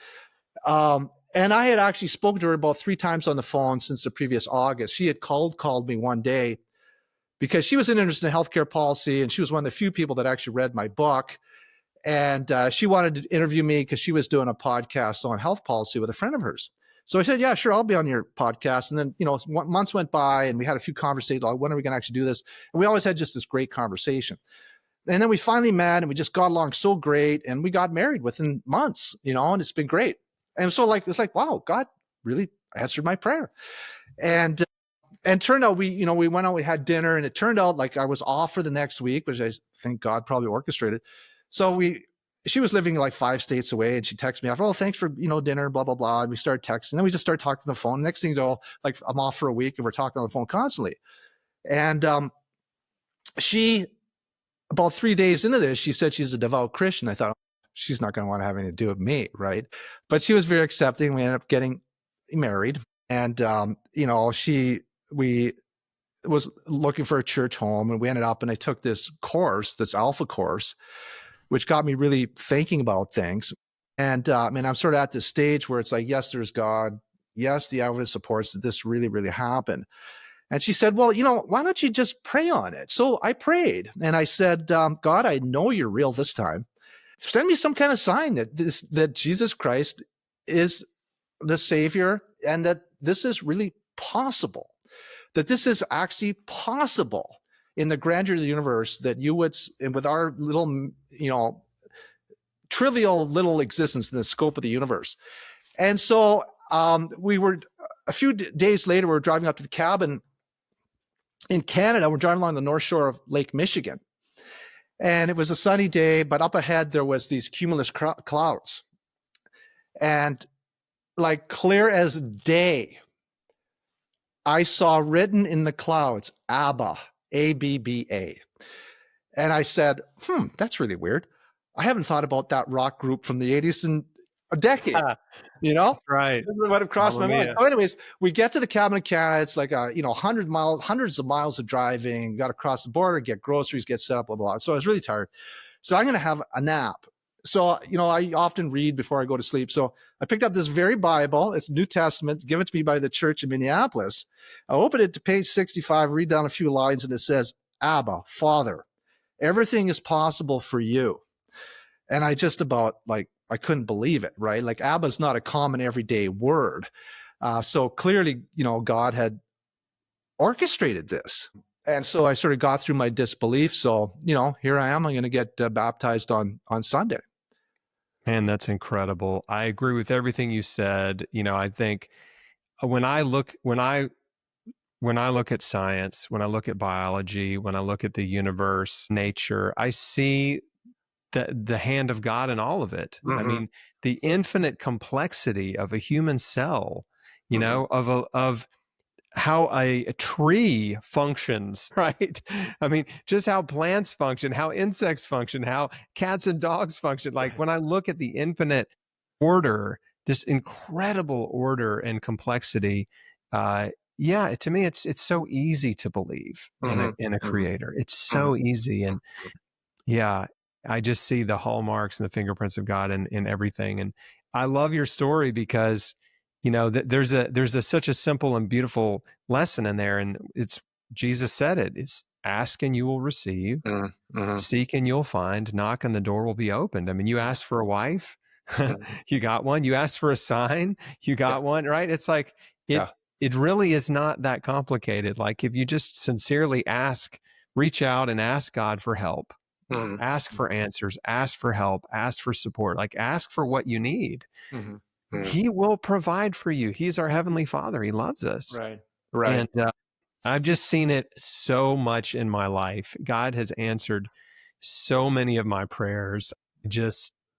And I had actually spoken to her about 3 times on the phone since the previous August. She had called me one day because she was interested in healthcare policy, and she was one of the few people that actually read my book. And she wanted to interview me because she was doing a podcast on health policy with a friend of hers. So I said, yeah, sure, I'll be on your podcast. And then, months went by, and we had a few conversations, like, when are we going to actually do this? And we always had just this great conversation. And then we finally met, and we just got along so great, and we got married within months, and it's been great. And so it's like, wow, God really answered my prayer. And turned out we went out, we had dinner, and it turned out like I was off for the next week, which I think God probably orchestrated. So she was living like 5 states away, and she texted me after, oh, thanks for, dinner, blah, blah, blah. And we started texting. Then we just started talking on the phone. Next thing you know, like, I'm off for a week, and we're talking on the phone constantly. And she, about 3 days into this, she said she's a devout Christian. I thought, she's not going to want to have anything to do with me, right? But she was very accepting. We ended up getting married, and we was looking for a church home, and we ended up, and I took this Alpha course, which got me really thinking about things. And I'm sort of at this stage where it's like, yes, there's God. Yes, the evidence supports that this really, really happened. And she said, well, why don't you just pray on it? So I prayed, and I said, God, I know you're real this time. Send me some kind of sign that Jesus Christ is the Savior, and that this is really possible, that this is actually possible in the grandeur of the universe, that you would, with our little, trivial little existence in the scope of the universe. And so we were, a few days later, we were driving up to the cabin in Canada. We're driving along the north shore of Lake Michigan. And it was a sunny day, but up ahead, there was these cumulus clouds. And like clear as day, I saw written in the clouds, Abba, A-B-B-A. And I said, that's really weird. I haven't thought about that rock group from the 80s a decade, That's you know? right. This would have crossed my mind. Hallelujah. So anyways, we get to the cabin in Canada. It's like a, 100 miles, hundreds of miles of driving, got to cross the border, get groceries, get set up, blah, blah, blah. So I was really tired. So I'm going to have a nap. So, I often read before I go to sleep. So I picked up this very Bible. It's New Testament, given to me by the church in Minneapolis. I open it to page 65, read down a few lines, and it says, Abba, Father, everything is possible for you. And I just about I couldn't believe it, right? Like Abba is not a common everyday word. So clearly, God had orchestrated this. And so I sort of got through my disbelief. So, here I am. I'm going to get baptized on Sunday. Man, that's incredible. I agree with everything you said. I think when I look at science, when I look at biology, when I look at the universe, nature, I see the hand of God in all of it. I mean, the infinite complexity of a human cell, of how a tree functions, right? I mean, just how plants function, how insects function, how cats and dogs function. Like when I look at the infinite order, this incredible order and complexity, yeah, to me, it's so easy to believe in a creator. It's so easy. And yeah, I just see the hallmarks and the fingerprints of God in everything. And I love your story because, there's such a simple and beautiful lesson in there. And it's, Jesus said it's ask and you will receive, seek and you'll find, knock and the door will be opened. I mean, you asked for a wife, you got one. You asked for a sign, you got one, right? It's like, it really is not that complicated. Like if you just sincerely reach out and ask God for help, ask for answers, ask for help, ask for support, like ask for what you need. He will provide for you. He's our Heavenly Father. He loves us. Right. And I've just seen it so much in my life. God has answered so many of my prayers.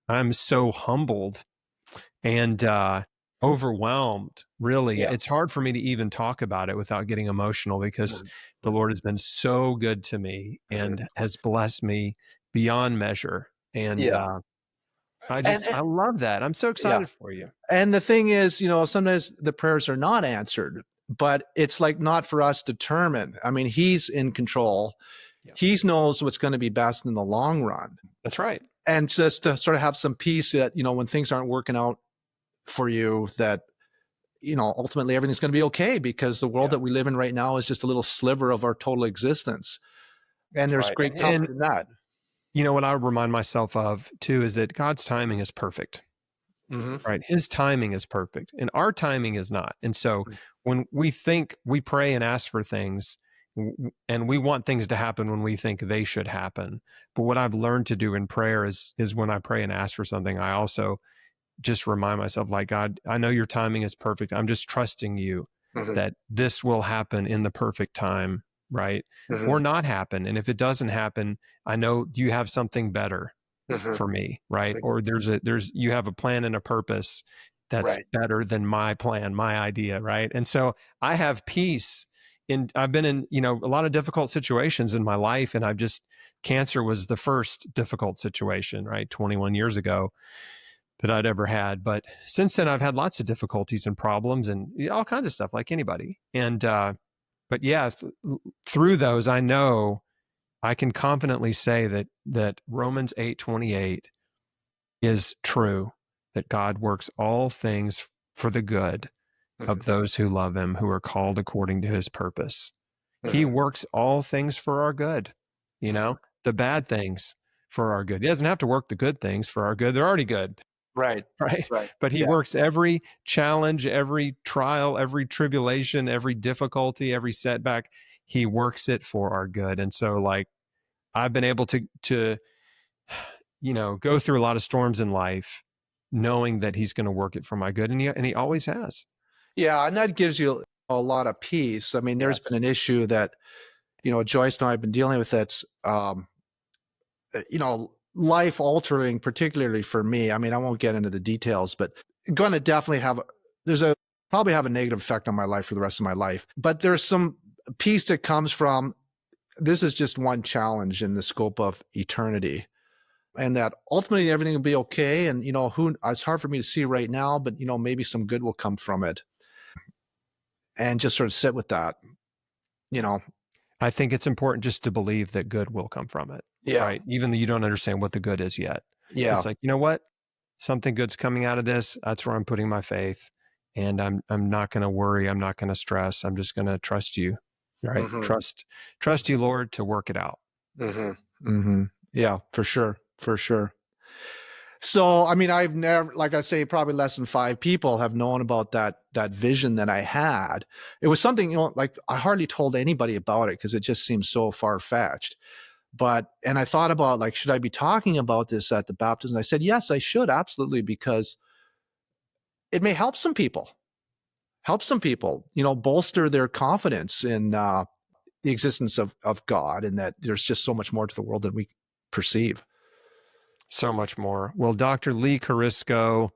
I'm so humbled and overwhelmed, really. Yeah. It's hard for me to even talk about it without getting emotional because the Lord has been so good to me and has blessed me beyond measure. And I love that. I'm so excited for you. And the thing is, sometimes the prayers are not answered, but it's like not for us to determine. I mean, he's in control. Yeah. He knows what's going to be best in the long run. That's right. And just to sort of have some peace that, when things aren't working out for you, that, ultimately everything's going to be okay because the world that we live in right now is just a little sliver of our total existence. And there's great comfort in that. What I remind myself of too is that God's timing is perfect, right? His timing is perfect and our timing is not. And so when we pray and ask for things and we want things to happen when we think they should happen. But what I've learned to do in prayer is when I pray and ask for something, I also just remind myself like, God, I know your timing is perfect. I'm just trusting you that this will happen in the perfect time. Right. Or not happen. And if it doesn't happen, I know you have something better for me. Right. Or you have a plan and a purpose that's better than my plan, my idea. Right. And so I have peace I've been in, a lot of difficult situations in my life. And cancer was the first difficult situation, right? 21 years ago that I'd ever had. But since then I've had lots of difficulties and problems and all kinds of stuff like anybody. And, but yeah, through those, I know I can confidently say that Romans 8:28 is true, that God works all things for the good of those who love him, who are called according to his purpose. He works all things for our good, the bad things for our good. He doesn't have to work the good things for our good. They're already good. Right. But he works every challenge, every trial, every tribulation, every difficulty, every setback. He works it for our good. And so I've been able to go through a lot of storms in life, knowing that he's going to work it for my good. And he always has. Yeah. And that gives you a lot of peace. I mean, there's been an issue that, Joyce and I have been dealing with that's, life altering, particularly for me. I mean, I won't get into the details, but going to definitely probably have a negative effect on my life for the rest of my life. But there's some peace that comes from, this is just one challenge in the scope of eternity. and that ultimately everything will be okay. And, it's hard for me to see right now, but, maybe some good will come from it, and just sort of sit with that, you know? I think it's important just to believe that good will come from it, Yeah. right? Even though you don't understand what the good is yet. Yeah. It's like, you know what? Something good's coming out of this. That's where I'm putting my faith. And I'm not going to worry. I'm not going to stress. I'm just going to trust you, right? Hmm. Trust you, Lord, to work it out. Hmm. Hmm. Yeah, for sure. For sure. So, I mean, I've never, like I say, probably less than 5 people have known about that vision that I had. It was something, like I hardly told anybody about it because it just seemed so far-fetched. And I thought about, like, should I be talking about this at the baptism? I said, yes, I should, absolutely, because it may help some people, bolster their confidence in the existence of God, and that there's just so much more to the world than we perceive. So much more. Well, Dr. Lee Carrisco,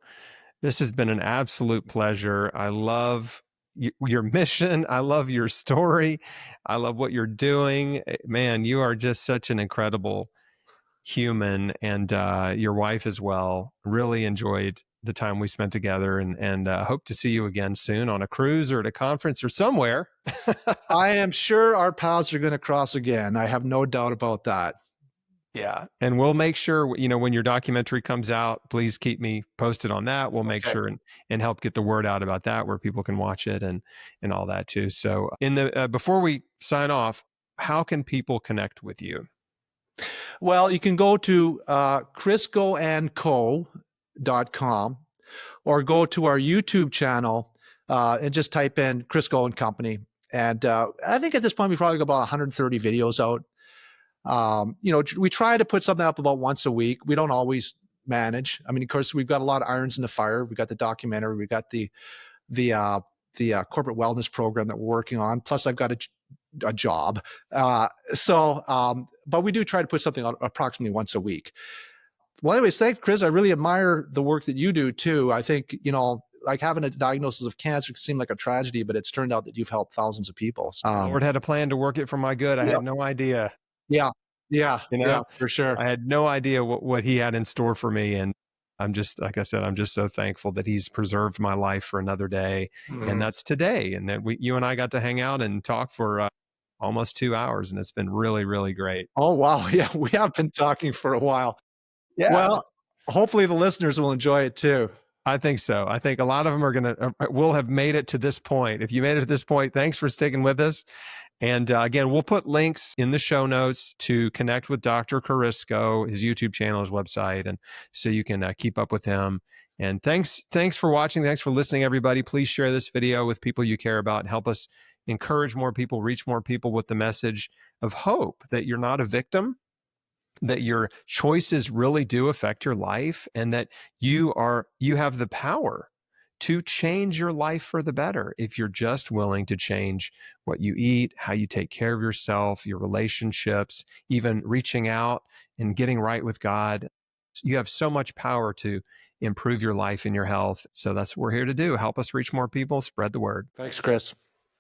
this has been an absolute pleasure. I love your mission. I love your story. I love what you're doing. Man, you are just such an incredible human, and your wife as well. Really enjoyed the time we spent together, and hope to see you again soon on a cruise or at a conference or somewhere. I am sure our paths are going to cross again. I have no doubt about that. Yeah. And we'll make sure, when your documentary comes out, please keep me posted on that. We'll make Okay. sure and help get the word out about that, where people can watch it and all that too. So before we sign off, how can people connect with you? Well, you can go to chriscoandco.com, or go to our YouTube channel and just type in Crisco and Company. And I think at this point, we probably got about 130 videos out. We try to put something up about once a week. We don't always manage. I mean, of course, we've got a lot of irons in the fire. We've got the documentary. We've got the corporate wellness program that we're working on. Plus, I've got a job. But we do try to put something out approximately once a week. Well, anyways, thanks, Chris. I really admire the work that you do too. I think, like having a diagnosis of cancer can seem like a tragedy, but it's turned out that you've helped thousands of people. The Lord had a plan to work it for my good. I had no idea. Yeah. Yeah. Yeah, for sure. I had no idea what he had in store for me. And I'm just, like I said, I'm just so thankful that he's preserved my life for another day. Mhm. And that's today. And that you and I got to hang out and talk for almost 2 hours. And it's been really, really great. Oh, wow. Yeah. We have been talking for a while. Yeah. Well, hopefully the listeners will enjoy it too. I think so. I think a lot of them will have made it to this point. If you made it to this point, thanks for sticking with us. And again, we'll put links in the show notes to connect with Dr. Carrisco, his YouTube channel, his website, and so you can keep up with him. And thanks for watching. Thanks for listening, everybody. Please share this video with people you care about and help us encourage more people, reach more people with the message of hope that you're not a victim, that your choices really do affect your life, and that you have the power to change your life for the better if you're just willing to change what you eat, how you take care of yourself, your relationships, even reaching out and getting right with God. You have so much power to improve your life and your health. So that's what we're here to do. Help us reach more people, spread the word. Thanks, Chris.